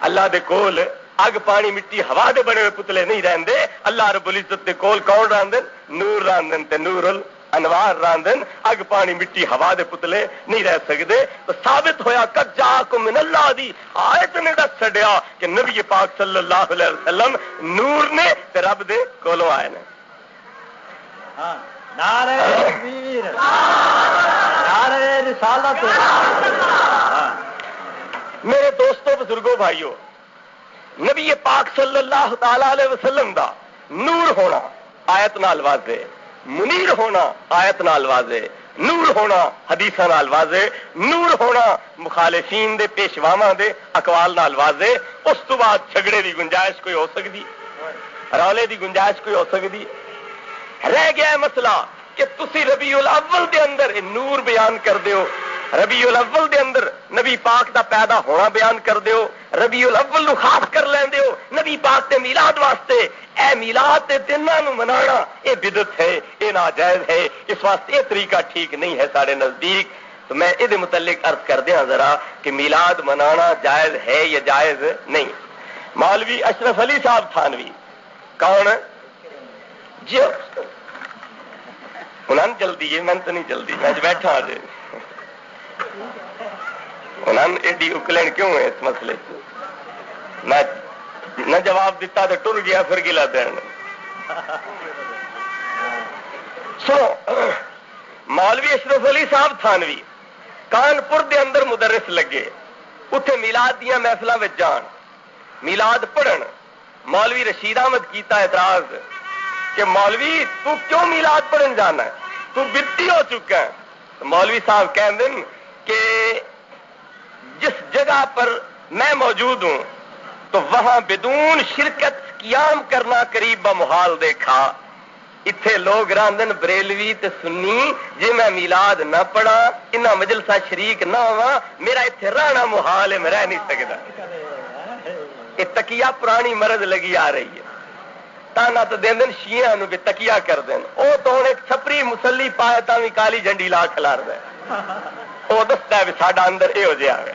S1: اللہ دے کول اگ پانی مٹی ہوا دے بنے ہوئے پتلے نہیں رہندے. اللہ رب العزت دے کول کون راندے؟ نور راندے تے نور انوار راندن. اگ پانی مٹی ہوا دے پتلے نہیں رہ سکتے. تو ثابت ہویا قد جاءکم من اللہ دی آیت نے دس چھڈیا کہ نبی پاک صلی اللہ علیہ وسلم نور نے تے رب دے کولوں آئے نے.
S2: نعرہ تکبیر، نعرہ رسالت.
S1: میرے دوستوں بزرگوں بھائیوں، نبی پاک صلی اللہ تعالی علیہ وسلم دا نور ہونا آیت نال واضح، منیر ہونا آیت نال واضح، نور ہونا حدیثاں نال واضح، نور ہونا مخالفین دے پیشواواں دے اقوال نال واضح. اس تو بعد جھگڑے دی گنجائش کوئی ہو سکتی، رولے دی گنجائش کوئی ہو سکتی؟ رہ گیا ہے مسئلہ کہ تسی ربیع الاول دے اندر نور بیان کر دیو، ربیع الاول دے اندر نبی پاک دا پیدا ہونا بیان کر دیو، ربیع الاول نو خاص کر لیندے ہو نبی پاک دے میلاد واسطے. اے میلاد دے دناں نو منانا اے بدعت ہے، اے ناجائز ہے. اس واسطے یہ طریقہ ٹھیک نہیں ہے سارے نزدیک. تو میں اس متعلق عرض کر دیا ذرا کہ میلاد منانا جائز ہے یا جائز نہیں. مولوی اشرف علی صاحب تھانوی کون جی؟ انہوں نے جلدی ہے، میں تو نہیں جلدی، میں بیٹھا آج. انہوں نے ایڈی اکلین کیوں ہے اس مسئلے سے؟ میں نہ جواب دیتا تو ٹر گیا پھر گلا دین. سنو، مولوی اشرف علی صاحب تھانوی کانپور دے اندر مدرس لگے، اتنے میلاد دیا محفلوں میں جان میلاد پڑھن. مولوی رشید احمد کیتا اعتراض کہ مولوی تو کیوں میلاد پڑھن جانا ہے، تو بدتی ہو چکا ہے. تو مولوی صاحب کہتے ہیں کہ جس جگہ پر میں موجود ہوں تو وہاں بدون شرکت قیام کرنا قریب بمحال دیکھا. اتنے لوگ راندن بریلوی تے سنی، جی میں میلاد نہ پڑھا انہاں مجلساں شریک نہ ہوا میرا اتنے رہنا محال ہے، میں رہ نہیں سکتا۔ یہ تکیا پرانی مرض لگی آ رہی ہے، تانا تو دین دن شیعہ نو بھی تکیا کر دین، وہ تو ہوں ایک چھپری مسلی پائے تا بھی کالی جھنڈی لا کھلار دے، وہ دستا ہے بھی ساڈا اندر یہ ہو جائے ہوئے،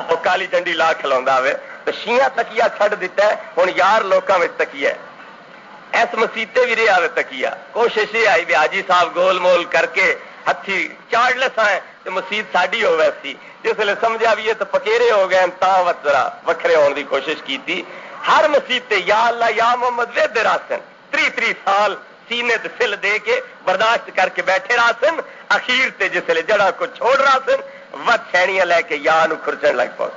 S1: وہ کالی جھنڈی لا کھلا ہوئے تو شیعہ تکیا چھڑ دیتا ہے، ہوں یار لوکاں میں تکیا ہے، ایس مسیتے بھی رہا ہوئے تکیا، کوشش یہ آئی بھی حاجی صاحب گول مول کر کے ہتھی چاڑ لسائیں تو مسیت ساڈی ہو ویسی، جس لئے سمجھا بھی یہ تو پکیرے ہو گئے تاں ذرا وکھرے ہونے کی کوشش کی تھی۔ ہر مسیتے یا اللہ یا محمد وید راسن 3 سال سینے تے سل دے کے برداشت کر کے بیٹھے راسن، اخیر تے جس لئے جڑا کو چھوڑ راسن ود چھینیاں لے کے یا نو کھرچن لگ پاؤ،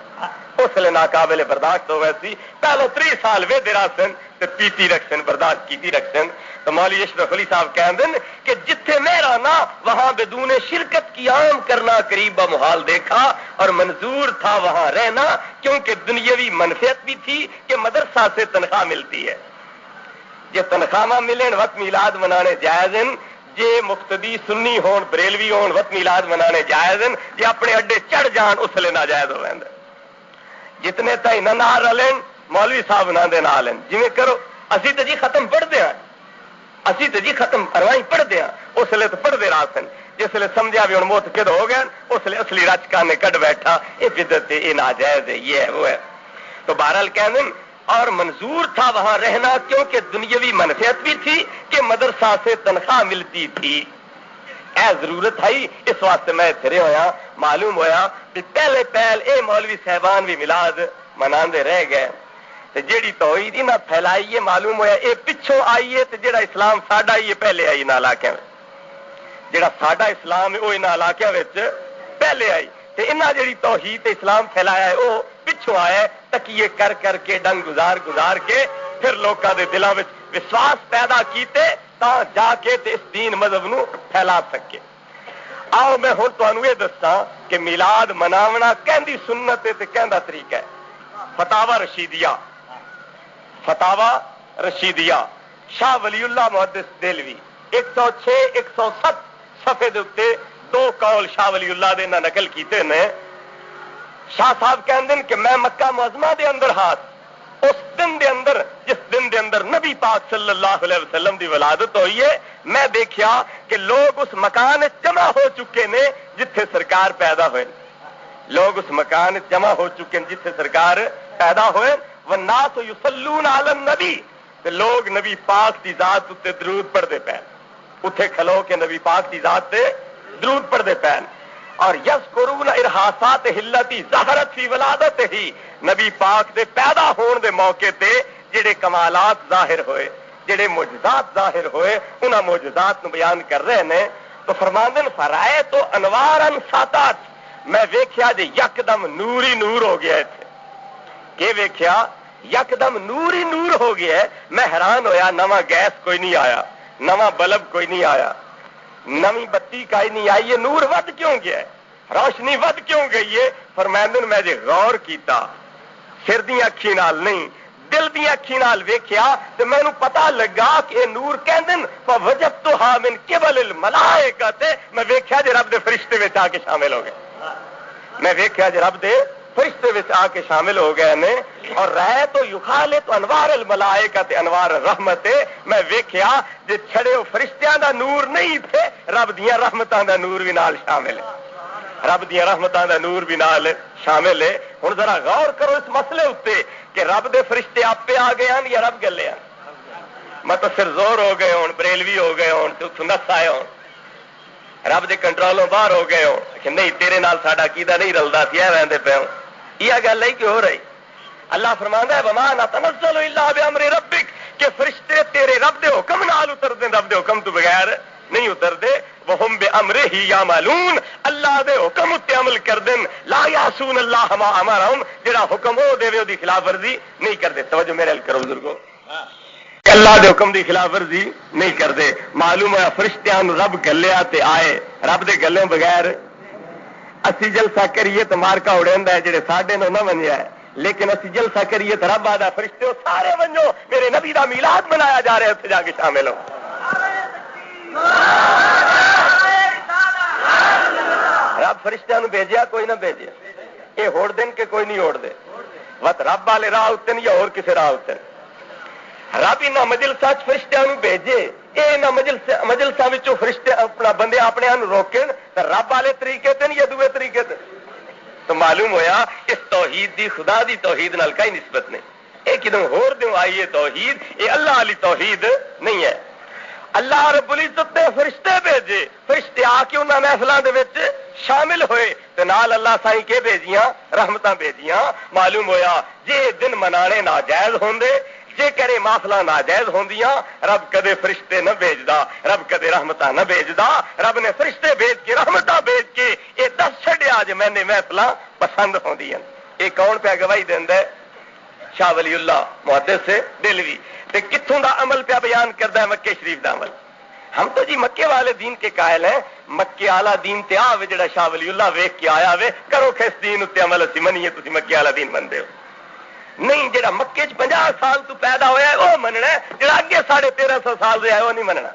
S1: اس لئے ناقابل برداشت ہو ویسی، پہلو 3 سال وید راسن تے پیتی رکھسن برداشت کیتی رکھسن۔ تو مولوی اشرف علی صاحب کہتے ہیں کہ جتھے میرا نا وہاں بدون شرکت کی عام کرنا قریب محال دیکھا اور منظور تھا وہاں رہنا، کیونکہ دنیاوی منفعت بھی تھی کہ مدرسہ سے تنخواہ ملتی ہے، یہ تنخواہ ملیں وقت میلاد منانے جائز ہیں، جے مقتدی سنی ہون بریلوی ہون وقت میلاد منانے جائز ہیں، جے اپنے اڈے چڑھ جان اس لیے ناجائز ہو رہے جتنے تھی نہ رلین مولوی صاحب نہ دے نہ لین جی کرو، اسی تو جی ختم پڑھتے ہیں، اسی تو جی ختم کروائی پڑھتے ہیں، اس لیے تو پڑھتے رہا سن، جس لیے سمجھا بھی ہوں موت کد ہو گیا، اس لیے اصلی رچکا نے کڈ بیٹھا یہ بدعت ہے، یہ ناجائز ہے، یہ ہے وہ ہے۔ تو بہرحال کہنے اور منظور تھا وہاں رہنا کیونکہ دنیاوی منفعت بھی تھی کہ مدرسہ سے تنخواہ ملتی تھی، اے ضرورت ہے، اس واسطے میں پھرے ہویا، معلوم ہویا کہ پہلے اے مولوی صاحبان بھی میلاد مناندے رہ گئے، جیڑی توحید نہ پھیلائی معلوم ہویا اے پچھوں آئیے تے جیڑا اسلام ساڈا ہی پہلے آئی نہ علاقے میں، جیڑا ساڈا اسلام ہے وہ ان علاقے وچ پہلے آئی تے انہاں جیڑی توحید تے اسلام پھیلایا ہے وہ پچھوں آیا، تکیے کر کر کے ڈنگ گزار کے پھر لوکاں دے دلاں وچ وشواس پیدا کیتے تا جا کے تے اس دین مذہب نو پھیلا سکے۔ آؤ میں ہن تانوں یہ دساں کہ میلاد مناونا کہندی سنت تے کہندا طریقہ ہے۔ فتاوا رشیدیہ شاہ ولی اللہ محدث دہلوی 106 107 صفحے دے اوتے 2 قول شاہ ولی اللہ دے نہ نقل کیتے نے۔ شاہ صاحب کہندے کہ میں مکہ معظمہ دے اندر ہاتھ اس دن دے اندر جس دن دے اندر نبی پاک صلی اللہ علیہ وسلم دی ولادت ہوئی ہے، میں دیکھیا کہ لوگ اس مکان جمع ہو چکے نے جتھے سرکار پیدا ہوئے، لوگ اس مکان جمع ہو چکے ہیں جتھے سرکار پیدا ہوئے، والناس یصلون علی النبی، تے لوگ نبی پاک دی ذات تے درود پڑھتے پے، اتھے کھلو کے نبی پاک دی ذات تے درود پڑھتے پے، اور یذکرون ارحاسات ہلتی ظہرت فی ولادت ہی، نبی پاک دے پیدا ہون دے موقع تے جڑے کمالات ظاہر ہوئے، جڑے معجزات ظاہر ہوئے، انہاں معجزات نو بیان کر رہے ہیں۔ تو فرماندن فرائے تو انوارن ساتات، میں ویکھیا جے یکدم نور ہی نور ہو گیا ہے، کہ ویکھیا یکدم نور ہی نور ہو گیا ہے، میں حیران ہویا، نواں گیس کوئی نہیں آیا، نواں بلب کوئی نہیں آیا، نویں بتی کا ہی نہیں آئی، یہ نور ود کیوں گیا ہے، روشنی ود کیوں گئی ہے؟ فرماندن میں جے غور کیتا، سر دی اکھی نال نہیں دل دی اکھی نال ویکھیا تے مینوں پتہ لگا کہ یہ نور کہندن فوجدتھا من قبل الملائکہ، تے میں ویکھیا جے رب دے فرشتے وچ آ کے شامل ہو گئے، میں ویکھیا جے رب دے فرشتے وچ آ کے شامل ہو گئے نے، اور رہے تو یخالط انوار الملائکہ تے انوار الرحمت، میں ویکھیا جے چھڑے او فرشتیاں دا نور نہیں تھے، رب دیاں رحمتاں دا نور بھی نال شامل ہے، رب دیاں رحمتاں دا نور بھی نال شامل ہے۔ ہن ذرا غور کرو اس مسئلے اتے کہ رب دے فرشتے آپے آ گئے ہیں یا رب گلے ہیں، مطلب پھر زور ہو گئے ہون، بریلوی ہو گئے ہون تے اتھوں نس آئے ہون، رب دے کنٹرولوں باہر ہو گئے ہون کہ نہیں تیرے نال ساڈا عقیدہ نہیں رلدا سی، اے رہندے پے ہوں، یہ گل ہے کہ ہو رہی۔ اللہ فرماندا ہے وما نتنزل الا بامر ربک، کہ فرشتے تیرے رب دے حکم نال اتردے، رب دے حکم تو بغیر نہیں اتردے، وہم بامرہ یعملون، اللہ دے حکم تے عمل کردن، لا یعصون اللہ ما امرہم، جڑا حکم وہ دے دی خلاف ورزی نہیں کردے۔ توجہ میرے ال کرو بزرگو، اللہ دے حکم دی خلاف ورزی نہیں کردے۔ معلوم ہے فرشتیاں نو رب گلیا تے آئے، رب دے گلوں بغیر اسی جلسہ کریے تو مارکا اڑیندا ہے جڑے ساڈے نو نہ منیا ہے، لیکن اسی جلسہ کریے تو رب آدا فرشتے سارے ونجو، میرے نبی دا میلاد منایا جا رہا ہے، اتنے جا کے شامل ہو۔ رب فرشتیاں بھیجیا کوئی نہ بھیجیا، یہ ہوڑ دین کہ کوئی نہیں ہوڑ دے، وت رب والے راہ اتن یا اور کسی راہ اتن۔ رب انہاں مجلساں فرشتیاں بھیجے، یہ مجلساں وچوں فرشتے اپنا بندے اپنے آپ روکن تو رب والے طریقے تے یا دوے طریقے تے؟ تو معلوم ہویا اس توحید دی خدا دی توحید نال کوئی نسبت نہیں، یہ کدوں ہور دیوں آئی ہے توحید، یہ اللہ والی توحید نہیں ہے۔ اللہ رب العزت نے فرشتے بھیجے، فرشتے آ کے انہاں محفلاں دے وچ شامل ہوئے تے نال اللہ سائیں کے بھیجیاں رحمتاں بھیجیاں۔ معلوم ہویا جے دن منانے ناجائز ہوندے، جے کرے محفلاں ناجائز ہوندیاں، رب کدے فرشتے نہ بھیجدا، رب کدے رحمتاں نہ بھیجدا۔ رب نے فرشتے بھیج کے رحمتاں بھیج کے یہ دس چھڈیا جے میں نے محفلاں پسند ہوندیاں۔ یہ کون پہ گواہی دیندا ہے؟ شاہ ولی اللہ محدث سے دلوی۔ تے کتھوں دا عمل پہ بیان کردا ہے؟ مکے شریف دا عمل۔ ہم تو جی مکے والے دین کے قائل ہیں، مکے والا دین تے آوے جڑا شاہ ولی اللہ ویکھ کے آیا وے، کرو کہ اس دین تے عمل اسی منیے، تسی مکے والا دین مندے ہو؟ نہیں، جڑا مکے 50 سال تو پیدا ہویا ہے وہ مننا ہے، جڑا اگے 1350 سال رہا ہے وہ نہیں مننا۔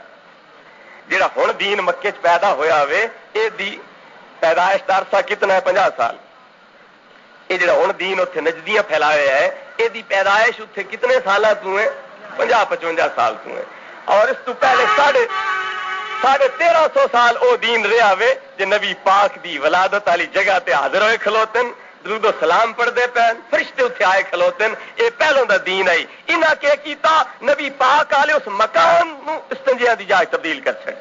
S1: جڑا ہن دین مکے چ پیدا ہویا ہوئے اے دی پیدائش دا عرصہ کتنا ہے؟ 50 سال۔ یہ جڑا ہن دین اتنے نجدیاں پھیلایا ہے یہ دی پیدائش اتنے کتنے سال تو ہے؟ 50-55 سال تو ہے۔ اور اس تو پہلے 1350 سال او دین رہا ہوئے جو نبی پاک دی ولادت والی جگہ تے حاضر ہوئے کھلوتن، درود و سلام پڑھتے پین، فرشتے اتنے آئے کھلوتن، یہ پہلوں دا دین ہے۔ انہاں کے کیتا نبی پاک والے اس مکان نو استنجیاں دی جگہ تبدیل کر چھڑ،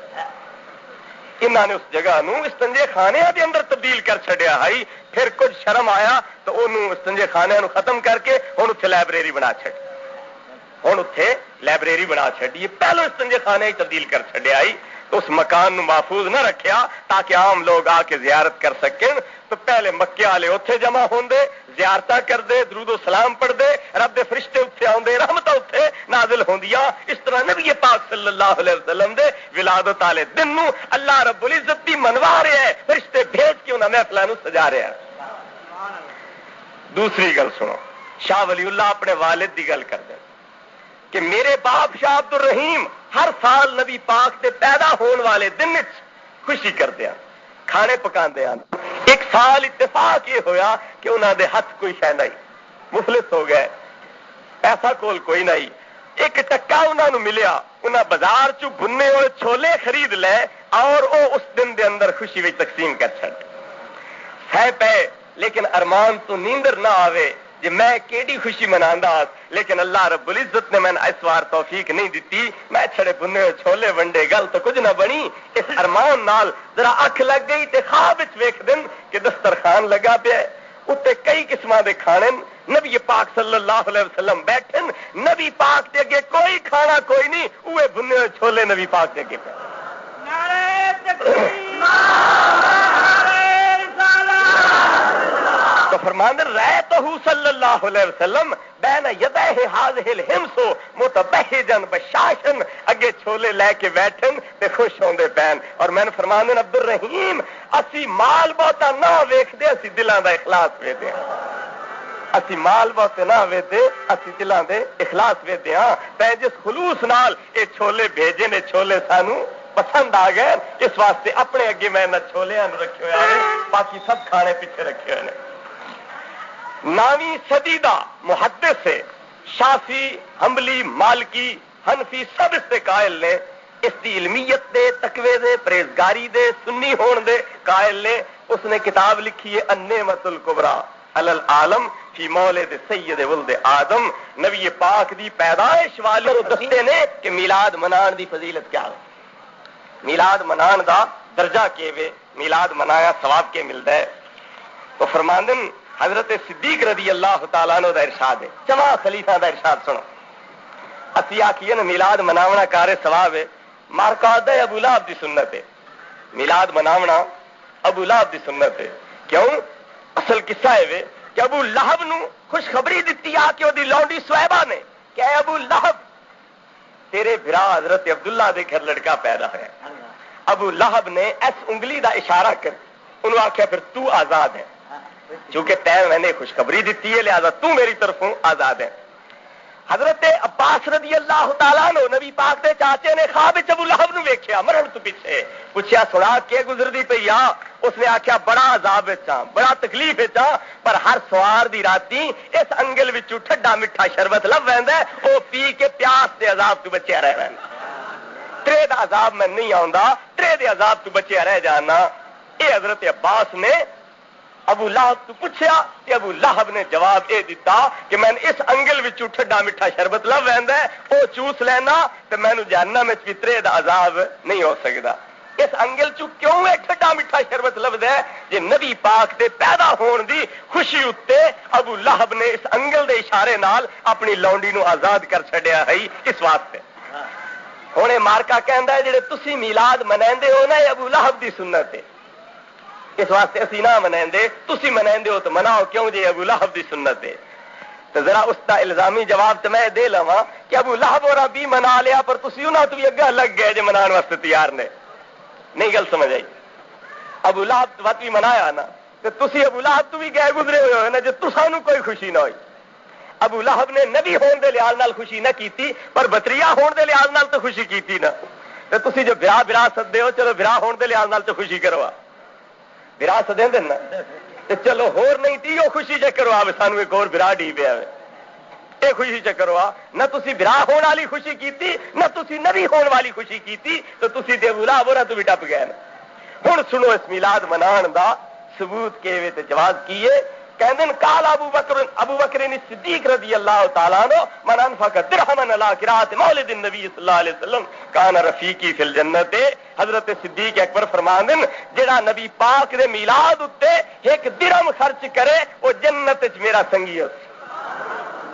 S1: انہاں نے اس جگہ نو استنجے خانے دے اندر تبدیل کر چھڑیا ہے۔ پھر کچھ شرم آیا تو انہوں استنجے خانے نو ختم کر کے ہن اتنے لائبریری بنا چھڑ، ہن اتنے لائبریری بنا چھڑی، پہلو استنجے خانے ہی تبدیل کر چھڑیا ہے۔ تو اس مکان نو محفوظ نہ رکھیا تاکہ عام لوگ آ کے زیارت کر سکیں، تو پہلے مکے والے اتنے جمع ہوندے، زیارتاں کردے، درود و سلام پڑھتے، رب دے فرشتے اتنے آندے، رحمت اتنے نازل ہوندیاں۔ اس طرح نبی پاک صلی اللہ علیہ وسلم دے ولادت والے دن نو اللہ رب العزت دی منوا رہا ہے، فرشتے بھیج کے انہاں محفلاں نو سجا رہا ہے۔ دوسری گل سنو، شاہ ولی اللہ اپنے والد دی گل کردے کہ میرے باپ شاہ عبد الرحیم ہر سال نبی پاک دے پیدا ہون والے دن خوشی کردے ہیں، کھانے پکاندے ہیں۔ ایک سال اتفاق یہ ہویا کہ انہاں دے ہاتھ کوئی شے نہیں، مفلس ہو گئے، پیسہ کول کوئی نہیں۔ ایک ٹکا انہاں نو ملیا، انہاں بازار چوں بھنے ہوئے چھولے خرید لے اور او اس دن دے اندر خوشی وچ تقسیم کر چھڈ ہے پے، لیکن ارمان تو نیندر نہ آوے جی میں کیڑی خوشی مناندا، لیکن اللہ رب العزت نے میں اس وار توفیق نہیں دیتی، میں چھڑے بھنے ہوئے چھولے ونڈے، گل تو کچھ نہ بنی۔ اس ارمان نال ذرا اکھ لگ گئی تے خواب وچ ویکھ دن کہ دسترخوان لگا پیا، اتنے کئی قسماں دے کھانے، نبی پاک صلی اللہ علیہ وسلم بیٹھن، نبی پاک دے اگے کوئی کھانا کوئی نہیں، اوے بھنے ہوئے چھولے نبی پاک دے اگے پے۔ نعرہ تکبیر، تو فرماندن رأیتہ صلی اللہ علیہ وسلم بین یدیہ ھذہ الحمص متبہجا بشاشا، اگے چھولے لے کے بیٹھن تے خوش ہوندے پین۔ اور میں نے فرماندن عبد الرحیم اسی مال بہتا نہ ویکھدے، اسی دلاں دا اخلاص ویکھدے ہاں، اسی مال بہت نہ ویکھدے، اسی دلاں دے اخلاص ویکھدے ہاں۔ تے جس خلوص نال اے چھولے بھیجے نے، چھولے سانو پسند آ گئے، اس واسطے اپنے اگے میں نہ چھولیاں نو رکھے ہوئے ہیں، باقی سب کھانے پیچھے رکھے ہوئے ہیں۔ 9ویں صدی دا محدث سے شافعی، حنبلی، مالکی، حنفی سب اس سے قائل نے، اس دی علمیت دے، تقوی دے، پرہیزگاری دے، سنی ہون دے قائل نے۔ اس نے کتاب لکھی ہے النعمت الکبریٰ علی العالم فی مولد سید ولد آدم، نبی پاک دی پیدائش والے دستے نے کہ میلاد منان دی فضیلت کیا ہے، میلاد منان دا درجہ کیوے، میلاد منایا ثواب کے ملتا ہے۔ تو فرماندن حضرت صدیق رضی اللہ تعالیٰ عنہ دا ارشاد ہے، جماع خلیفہ دا ارشاد سنو، اسی آکھیے نا میلاد مناونا کار ثواب ہے، مارکاد ہے ابو لہب دی سنت ہے، میلاد مناونا ابو لہب دی سنت ہے۔ کیوں؟ اصل قصہ ہے کہ ابو لہب نو خوشخبری دیتی آ کے دی لونڈی سویبہ نے کہ اے ابو لہب تیرے بھرا حضرت عبداللہ دے گھر لڑکا پیدا ہے۔ ابو لہب نے اس انگلی دا اشارہ کر انہوں آخیا پھر تو آزاد ہے، چونکہ تے میں نے خوشخبری دیتی ہے لہذا تو میری طرفوں آزاد ہے۔ حضرت عباس رضی اللہ تعالیٰ نو نبی پاک دے چاچے نے خواب ابو لہب نو ویکھیا مرن تو پیچھے، پوچھیا سنا کے گزردی پئی آ؟ اس نے آخیا بڑا عذاب ہاں، بڑا تکلیف ہاں، پر ہر سوار دی راتی اس انگل وچوں ٹھڈا میٹھا شربت لب ویندا ہے، او پی کے پیاس دے عذاب تو بچیا رہ ویندا، ترے دا عذاب میں نہیں آوندا، ترے دے عذاب تو بچیا رہ جانا۔ اے حضرت عباس نے ابو لہب تو پوچھا کہ ابو لہب نے جواب اے دیتا کہ میں اس انگل وچوں ٹھڈا میٹھا شربت لب ویندا ہے، او چوس لینا تے مینوں جہنم وچ بھی ترے دا عذاب نہیں ہو سکدا۔ اس انگل چوں کیوں ہے ٹھڈا میٹھا شربت لبدا ہے؟ جے نبی پاک دے پیدا ہون دی خوشی اُتے ابو لہب نے اس انگل دے اشارے نال اپنی لونڈی نو آزاد کر چھڈیا ہے اس واسطے۔ ہن اے مارکا کہندا ہے جڑے تسی میلاد مناندے ہو نا، اے ابو لہب دی سنت ہے، اس واسطے اسی نہ مناندے، تسی مناندے ہو تو مناؤ کیوں جے ابو لہب دی سنت ہے۔ تو ذرا اس کا الزامی جواب تو میں دے لواں کہ ابو لہب اور بھی منا لیا پر تسی انہاں تو بھی اگے لگ گئے جے منان واسطے تیار نے، نہیں گل سمجھ آئی؟ ابو لہب تو بھی منایا نا، تو تسی ابو لہب تو بھی گئے گزرے ہوئے ہو نا جو تسانو کوئی خوشی نہ ہوئی۔ ابو لہب نے نبی ہون دے لحاظ نال خوشی نہ کیتی پر بتریا ہون دے لحاظ نال تو خوشی کیتی نا۔ تو تسی جو بھرا بھرا سدے ہو، چلو بھرا ہون دے لحاظ نال تو خوشی کروا، بھرا سدیں دے نا، تو چلو ہور نہیں تھی وہ خوشی چ کروا، سانو ایک اور بھرا ڈی پیا اے خوشی چ کروا، نہ تسی بھرا ہون والی خوشی کیتی نہ تسی نبی ہون والی خوشی کیتی، تو تسی تے ابو لہب ہوراں تو بھی ٹپ گئے نا۔ ہن سنو اس میلاد منان دا ثبوت کیویں تے جواز کیے۔ کہندے قال ابو بکر صدیق رضی اللہ تعالیٰ عنہ من انفق درہما علی قراءۃ مولد النبی صلی اللہ علیہ وسلم کان رفیقی فی الجنت۔ حضرت صدیق اکبر فرماندن جڑا نبی پاک دے میلاد اتے ایک درہم خرچ کرے وہ جنت وچ میرا سنگی ہو۔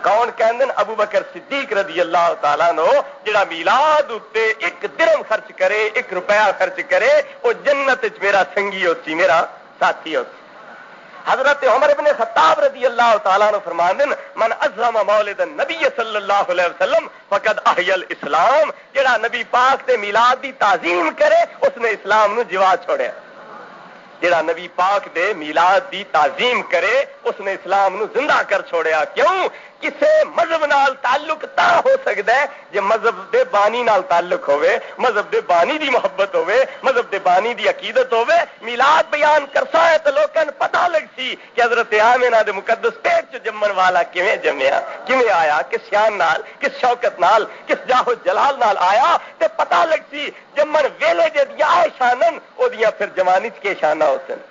S1: کون کہندن؟ ابو بکر صدیق رضی اللہ تعالیٰ عنہ جڑا میلاد اتے ایک درہم خرچ کرے، ایک روپیہ خرچ کرے، وہ جنت وچ میرا سنگی ہو سی، میرا ساتھی ہو سی۔ حضرت عمر ابن خطاب رضی اللہ تعالیٰ عنہ فرماندن من عظم مولد النبی صلی اللہ علیہ وسلم فقد احیا الاسلام، جڑا نبی پاک دے میلاد دی تعظیم کرے اس نے اسلام نو جوا چھوڑیا۔ جڑا نبی پاک دے میلاد دی تعظیم کرے اس نے اسلام نو زندہ کر چھوڑیا۔ کیوں؟ کسے مذہب نال تعلق تا ہو سکتا ہے جے مذہب دے بانی نال تعلق ہوئے، مذہب دے بانی دی محبت ہوئے، مذہب دے بانی دی عقیدت ہوئے۔ میلاد بیان کرسا ہے تو لوکاں نوں پتہ لگ سی کہ حضرت آمنہ دے مقدس پیٹ چ جمن والا کیویں جمیا، کیویں آیا، کس شان نال، کس شوکت نال، کس جاہ و جلال نال آیا، تے پتہ لگ سی جمن ویلے جدیاں شانن او دیاں پھر جوانی چ کے شانہ ہوسن۔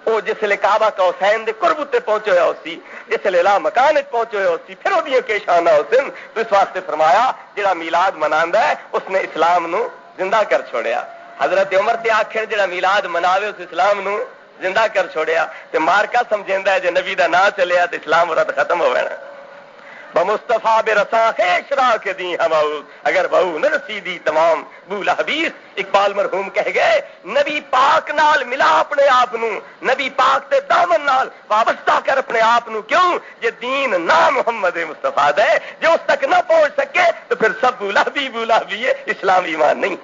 S1: وہ جس لے کعبہ کا حسین دے قرب تے پہنچے ہوئے ہوسی، جس لے لا مکان پہنچے ہوئے ہوسی، پھر وہ کے شانہ حسین۔ تو اس واسطے فرمایا جڑا میلاد مناندا ہے اس نے اسلام نو زندہ کر چھوڑیا۔ حضرت عمر تے آخر جڑا میلاد مناوے اس اسلام نو زندہ کر چھوڑیا، تے مارکا سمجھیندا ہے جے نبی دا نام چلیا تے اسلام ورا ختم ہو جانا۔ بمصطفیٰ برساں خیش را کے دی ہواؤ اگر بہو نہ رسیدی تمام بولا حبیث۔ اقبال مرحوم کہہ گئے نبی پاک نال ملا اپنے آپ نو، نبی پاک تے دامن نال وابستہ کر اپنے آپ نو۔ کیوں؟ یہ دین نہ محمد مصطفیٰ ہے، جو اس تک نہ پہنچ سکے تو پھر سب بولا بھی ہے، اسلام ایمان نہیں۔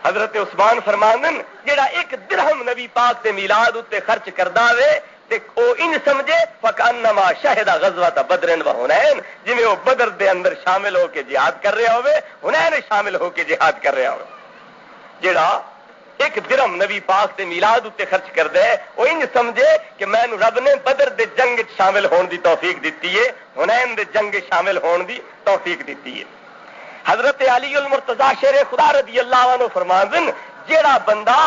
S1: حضرت عثمان فرماندن جڑا ایک درہم نبی پاک تے میلاد اتے خرچ کردا وے او ان سمجھے فکانما شہد غزوۃ بدر و حنین، جویں وہ بدر دے اندر شامل ہو کے جہاد کر رہا ہوئے، حنین شامل ہو کے جہاد کر رہا ہوئے۔ جڑا ایک درہم نبی پاک دے میلاد اتے خرچ کردا ہے وہ ان سمجھے کہ میں رب نے بدر دے جنگ شامل ہون دی توفیق دیتی ہے، حنین دے جنگ شامل ہون دی توفیق دیتی ہے۔ حضرت علی المرتضی شیر خدا رضی اللہ عنہ فرماندن جڑا بندہ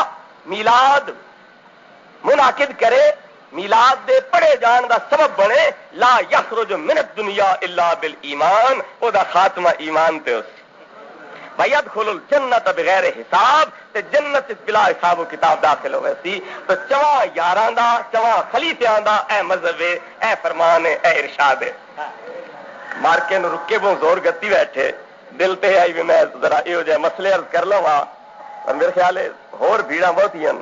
S1: میلاد منعقد کرے، میلاد دے پڑھے جان دا سبب بنے، لا یخرج من الدنیا الا بالایمان، او دا خاتمہ ایمان تے اس وَيَدْخُلُ الْجَنَّةَ بِغَيْرِ حساب، تے جنت بلا حساب و کتاب داخل ہوئے سی۔ تو چواں یاراں دا، چواں خلیفیاں دا اے مذہب ہے، اے فرمان ہے، اے ارشاد ہے۔ مارکے نو رکے بوں زور گتی بیٹھے، دل تے آئی بھی میں ذرا یہ جائے مسئلے عرض کر لواں، اور میرے خیال ہے ہور بھیڑاں بہت ہی ہیں،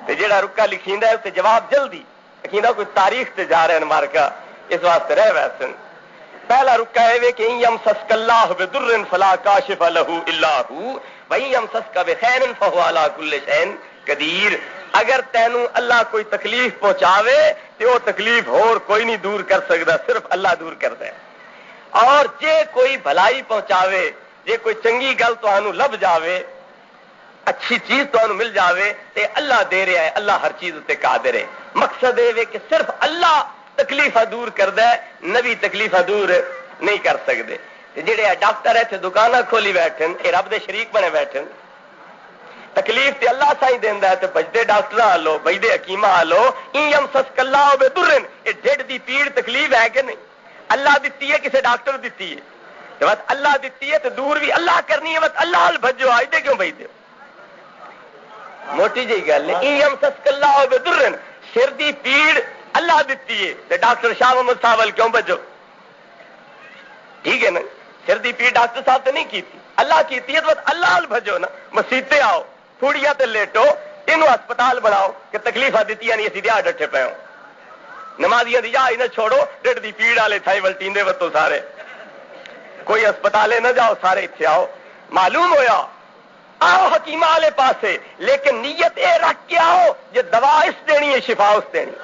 S1: تے جیڑا رکا لکھیندا ہے اسے جواب جلدی لکھیندا، کوئی تاریخ تے جا رہے ہیں مارکا، اس واسطے رہ ویسن۔ پہلا رکا ہے کہ یمسسک اللہ بضر فلا کاشف لہ الا ہو وان یمسسک بخیر فہو علی کل شیء قدیر۔ اگر تینوں اللہ کوئی تکلیف پہنچاوے تو وہ تکلیف ہور کوئی نہیں دور کر سکتا، صرف اللہ دور کرتا ہے۔ اور جے کوئی بھلائی پہنچاوے، جے کوئی چنگی گل تانوں لب جاوے، اچھی چیز تانوں مل جاوے تے اللہ دے رہا ہے، اللہ ہر چیز تے قادر ہے۔ مقصد یہ کہ صرف اللہ تکلیفاں دور کردا ہے، نبی تکلیفاں دور نہیں کر سکتے۔ جڑے ڈاکٹر اتنے دکاناں کھولی بیٹھے یہ رب دے شریک بنے بیٹھے، تکلیف تے اللہ سائیں دیندا ہے تے بجدے ڈاکٹراں آلو بجدے حکیماں آلو این یمسسک اللہ بدرن، یہ ڈھڈ دی پیڑ تکلیف ہے کہ نہیں؟ اللہ دتی ہے کسے ڈاکٹر دتی ہے؟ تے بس اللہ دتی ہے تے دور بھی اللہ کرنی ہے، بس اللہ ال بھجو آئے کیوں بھجدے؟ موٹی جی گل ہے، این یمسسک اللہ بدرن، سر دی پیڑ اللہ دتی ہے تے ڈاکٹر شاہ محمد صاحب ال کیوں بھجو؟ ٹھیک ہے نا، سر دی پیڑ ڈاکٹر صاحب تے نہیں کیتی، اللہ کیتی ہے تو بس اللہ ال بھجو نا، مسیتے آؤ تھوڑیاں تے لیٹو، اینو ہسپتال بناؤ کہ تکلیفاں دتیاں نہیں اسی دیہا ڈٹھے پے ہو، نمازیاں دی جا ہی نہ چھوڑو، ڈڈ دی پیڑ والے تھائی ولٹیندے وتو سارے، کوئی ہسپتالے نہ جاؤ، سارے اتنے آؤ۔ معلوم ہویا آؤ حکیمہ والے پاسے، لیکن نیت اے رکھ کے آؤ جے دوا اس دینی ہے شفا اس دینی،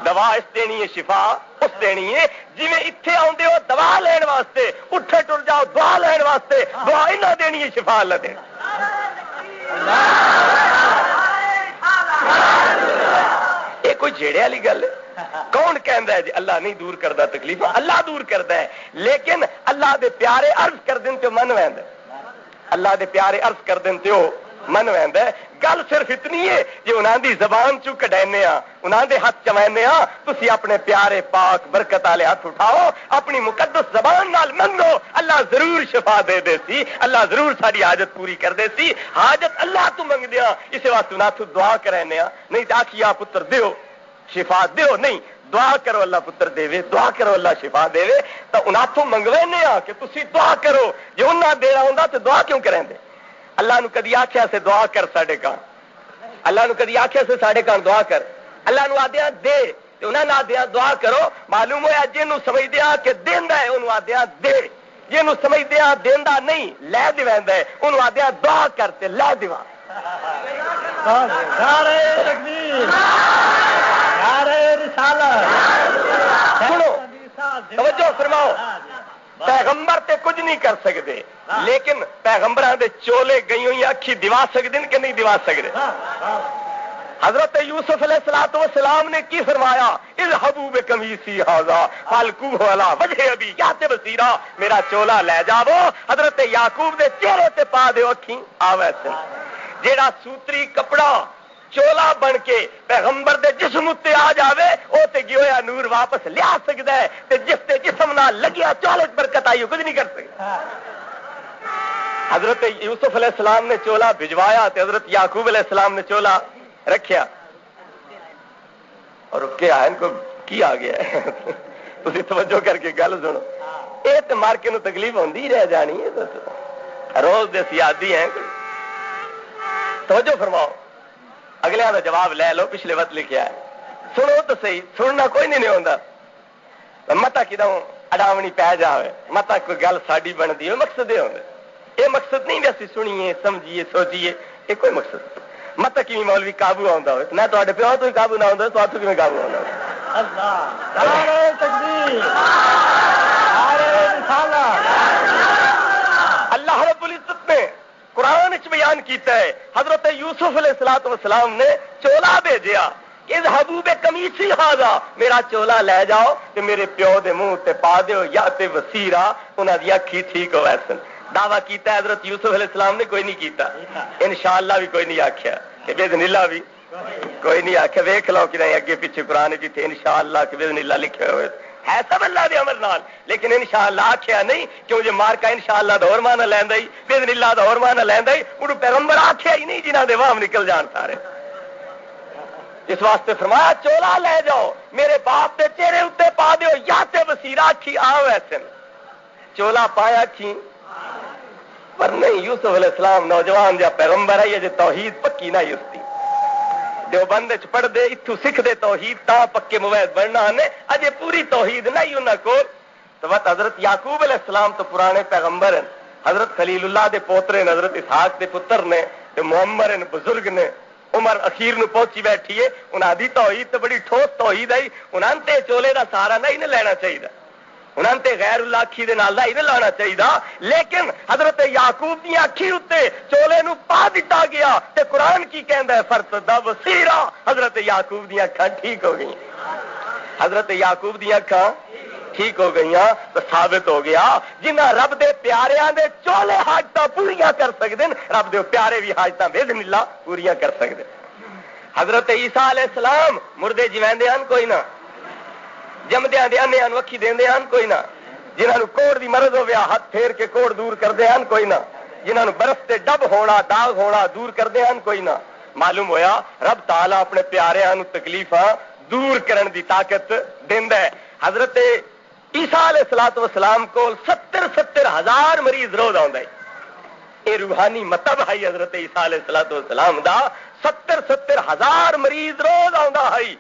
S1: دوا اس دینی ہے شفا اس دینی ہے، جی میں اتنے آدھے ہو دوا لین واسطے، اٹھے ٹر جاؤ دعا لین واسطے، دعا ہی نہ دینی ہے شفا اللہ دینی۔ یہ کوئی جھیڑے والی گل ہے؟ کون کہندا ہے جی اللہ نہیں دور کردا تکلیف؟ اللہ دور کردا ہے، لیکن اللہ دے پیارے عرض کر دین تے من ویندا ہے، اللہ دے پیارے عرض کر دین تے من ویندا ہے۔ گل صرف اتنی ہے جی انہاں دی زبان چوں کڈینے ہاں، انہاں دے ہاتھ چوینے ہاں، تسی اپنے پیارے پاک برکت والے ہاتھ اٹھاؤ، اپنی مقدس زبان نال منگو، اللہ ضرور شفا دے دے سی، اللہ ضرور ساری حاجت پوری کر دے سی۔ حاجت اللہ تو منگدے ہاں، اس واسطے انہاں تو دعا کرانے ہاں، نہیں تو آکھیا پتر دیو شفا دیو، نہیں دعا کرو اللہ پتر دے، دعا کرو اللہ شفا دے، تو انہاں تو منگوینے ہاں کہ تسی دعا کرو، جے انہاں دینا ہوندا تے دعا کیوں کریں دے؟ اللہ نو کدی آخیا سے دعا کر ساڈے کان، اللہ نو کدی آخیا سے ساڈے کان دعا کر، اللہ نو آدیا دے تے انہاں نہ آدیا دعا کرو۔ معلوم ہوا جنوں سمجھدے آ کہ دیندا ہے انہوں آدیا دے، جنوں سمجھدے آ دیندا نہیں لے دیویندا ہے انہوں آدیا دعا کر تے لے دیوا۔
S2: نعرہ تکبیر، نعرہ رسالت،
S1: سنو توجہ فرماؤ، پیغمبر تے کچھ نہیں کر سکتے، لیکن پیغمبراں دے چولے گئی ہوئی اکھی دیوا سکتے کہ نہیں دیوا سکتے؟ حضرت یوسف علیہ الصلوۃ والسلام نے کی فرمایا؟ اذهبوا بقمیصی ھذا فالقوہ علی وجہ ابی یأت بصیرا، میرا چولا لے جاؤ حضرت یعقوب دے چہرے تے پا دیو اکھیں آوے سن۔ جیڑا سوتری کپڑا چولا بن کے پیغمبر دے جسم تے آ جاوے او تے گیا نور واپس لیا سکدا ہے، تے جس تے جسم نال لگیا چولے برکت آئی کچھ نہیں کر سکتا۔ حضرت یوسف علیہ السلام نے چولا بھجوایا تے حضرت یعقوب علیہ السلام نے چولا رکھیا، اور کیا ان کو کی آ گیا ہے تسی توجہ کر کے گل سنو، اے تے مار کے نو تکلیف ہوندی رہ جانی ہے، روز دے سیادی ہیں، توجہ فرماؤ، اگلے کا جواب لے لو، پچھلے وقت لکھیا ہے، سنو تو صحیح، سننا کوئی نہیں ہوتا، متا کدوں اڈاونی پی جائے، متا کوئی گل ساڈی بنتی ہے، مقصد یہ ہوتا، یہ مقصد نہیں بھی سنیے سمجھیے سوچیے، یہ کوئی مقصد متا کی مولوی قابو آتا ہوئے، نہ تے پیو تو قابو نہ آتا تو کیون قابو آتا؟ اللہ رب العزت نے قرآن بیان کیتا ہے، حضرت یوسف علیہ الصلوۃ والسلام نے چولا بھیجیا، اذهبوا بقمیصی ھذا، میرا چولا لے جاؤ کہ میرے پیو دے منہ تے پا دیو یأت بصیرا، انہاں دی اکھی ٹھیک ہو ویسن۔ دعویٰ کیتا ہے حضرت یوسف علیہ السلام نے، کوئی نہیں کیتا، انشاءاللہ بھی کوئی نہیں آکھیا، باذن اللہ بھی کوئی نہیں آکھیا، ویکھ لو کہ نہیں اگے پیچھے قرآن جتھے انشاءاللہ کہ باذن اللہ لکھے ہوئے ہے سب اللہ دے امر نال، لیکن انشاءاللہ آکھیا نہیں، کیوں جو مار کا انشاءاللہ دا اور معنی لیندا ہی، باذن اللہ دا اور معنی لیندا ہی، اونوں پیغمبر آکھیا ہی نہیں جنہاں دے وہم نکل جان سارے۔ اس واسطے فرمایا چولا لے جاؤ، میرے باپ دے چہرے اتنے پا دیو یأت بصیرا، اکھی آ ویسن۔ چولا پایا اکھی پر نہیں، یوسف علیہ السلام نوجوان جا پیغمبر ہے، یہ جو توحید پکی نہ یستی دیوبند پڑھ دے اتو سکھ دے توحید تا پکے موید بننا نے، اجے پوری توحید نہیں انہاں کول۔ تو بات حضرت یعقوب علیہ السلام تو پرانے پیغمبر ہیں، حضرت خلیل اللہ دے پوترے نے، حضرت اسحاق دے پتر نے، تے معمر ہیں بزرگ نے، عمر اخیر نو پہنچی بیٹھی ہے، انہاں دی توحید تے بڑی ٹھوس توحید ہے، انہاں تے چولے دا سہارا نہیں نہ لینا چاہیے، انہوں تے غیر اللہ اکھی دے نال نہیں لانا چاہیے، لیکن حضرت یعقوب دی اکھی اتنے چولے نو پا دتا گیا تے قرآن کی کہندا ہے فرتدا بصیرا، حضرت یعقوب دی اکھاں ٹھیک ہو گئی، حضرت یعقوب دی اکھاں ٹھیک ہو گئی، تو ثابت ہو گیا جنہ رب دے پیاریاں دے چولے حاجتاں پوریاں کر سکتے ہیں، رب دے پیارے بھی حاجتاں باذن اللہ پوریاں کر سکتے۔ حضرت عیسیٰ علیہ السلام مردے جیوندے ہیں کوئی نہ، جمدیاں دے انے ان وکھی دیندے ہیں کوئی نہ، جنہاں نو کوڑ دی مرض ہویا ہاتھ پھیر کے کوڑ دور کردے ہیں کوئی نہ، جنہاں نو برف تے ڈب ہونا داغ ہونا دور کردے ہیں کوئی نہ۔ معلوم ہویا رب تعالی اپنے پیاریاں نو تکلیفاں دور کرن دی طاقت دیندا ہے۔ حضرت عیسیٰ علیہ السلام کو 70 ہزار مریض روز آندا ہے، اے روحانی مطلب ہے حضرت عیسیٰ علیہ السلام دا 70 ہزار مریض روز آندا ہے۔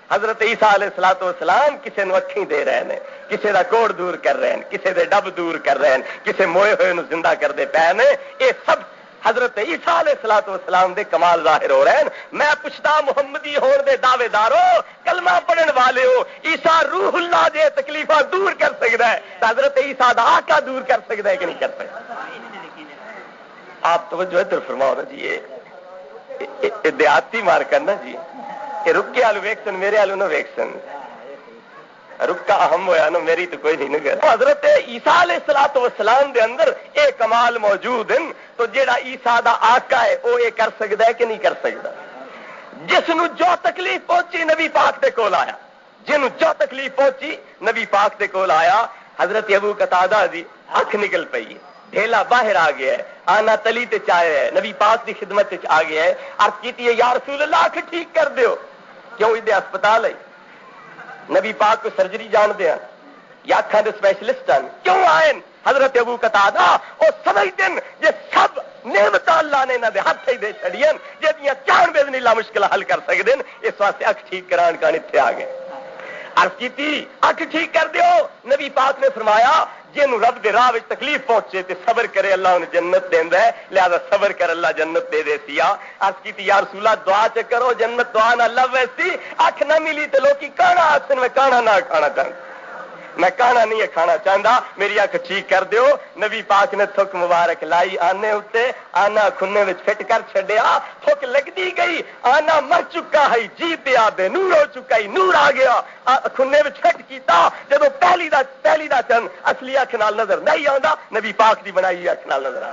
S1: حضرت عیسیٰ علیہ السلام کسے نو اکھیں دے رہے ہیں، کسے دا کوڑ دور کر رہے ہیں، کسے دے ڈب دور کر رہے ہیں، کسے موئے ہوئے نو زندہ کر دے پے نے، یہ سب حضرت عیسیٰ علیہ السلام دے کمال ظاہر ہو رہے ہیں۔ میں پوچھتا محمدی ہون دے دعوے دارو، کلمہ پڑھن والے ہو، عیسیٰ روح اللہ دے تکلیفاں دور کر سکتا ہے، تو حضرت عیسیٰ دا آقا دور کر سکتا ہے کہ نہیں کر سکتا؟ آپ توجہ ادھر فرماؤ نا جی، یہ دیہاتی مار کرنا جی، کہ رکے آلو ویکسن میرے آلو نہ ویکسن، رکا اہم ہویا نا میری تو کوئی نہیں گیا۔ حضرت عیسیٰ علیہ السلام دے اندر اے کمال موجود ہیں، تو جیڑا عیسیٰ دا آقا ہے وہ یہ کر سکتا ہے کہ نہیں کر سکتا؟ جس نو جو تکلیف پہنچی نبی پاک دے کول آیا، جنوں جو تکلیف پہنچی نبی پاک دے کول آیا۔ حضرت ابو قتادہ دی اکھ نکل پئی، ڈھیلا باہر آ گیا ہے، آنا تلی تے چاہے ہے، نبی پاک دی خدمت آ گیا ہے، عرض کیتی ہے یا رسول اللہ اکھ ٹھیک کر دیو، کیوں ادھر ہسپتال ہے، نبی پاک کو سرجری جان دیا یا اکھاں دے اسپیشلسٹ ہیں، کیوں آئے؟ حضرت ابو قتادہ وہ سمجھتے ہیں یہ سب نعمت اللہ نے انہاں دے ہاتھ ہی دے چھڑیاں، جہدیاں چان باذن اللہ مشکل حل کر سکتے ہیں، اس واسطے اکھ ٹھیک کران کان اتنے آ گئے۔ عرض کیتی اکھ ٹھیک کر دیو، نبی پاک نے فرمایا جنوں رب دے راہ وچ تکلیف پہنچے تے صبر کرے اللہ انہیں جنت دیندا ہے، لہذا صبر کر اللہ جنت دے دے سیا۔ عرض کیتی یا رسول اللہ دعا چ کرو جنت دعا نہ لو ویسی، اکھ نہ ملی تے لوکی کھانا آکھن میں کھانا نہ کھانا چاہتا، میں کھانا نہیں کھانا چاہتا، میری اکھ ٹھیک کر دیو۔ نبی پاک نے تھک مبارک لائی آنے اتے، آنا کھنے وچ فٹ کر چھڈیا، تھک لگدی گئی، آنا مر چکا ہے، جی پیا بے نور ہو چکا ہے، نور آ گیا، کھنے وچ فٹ کیتا، جدوں پہلی دا چند اصلی اکھ نال نظر نہیں آندا، نبی پاک دی بنائی اکھ نال نظر آ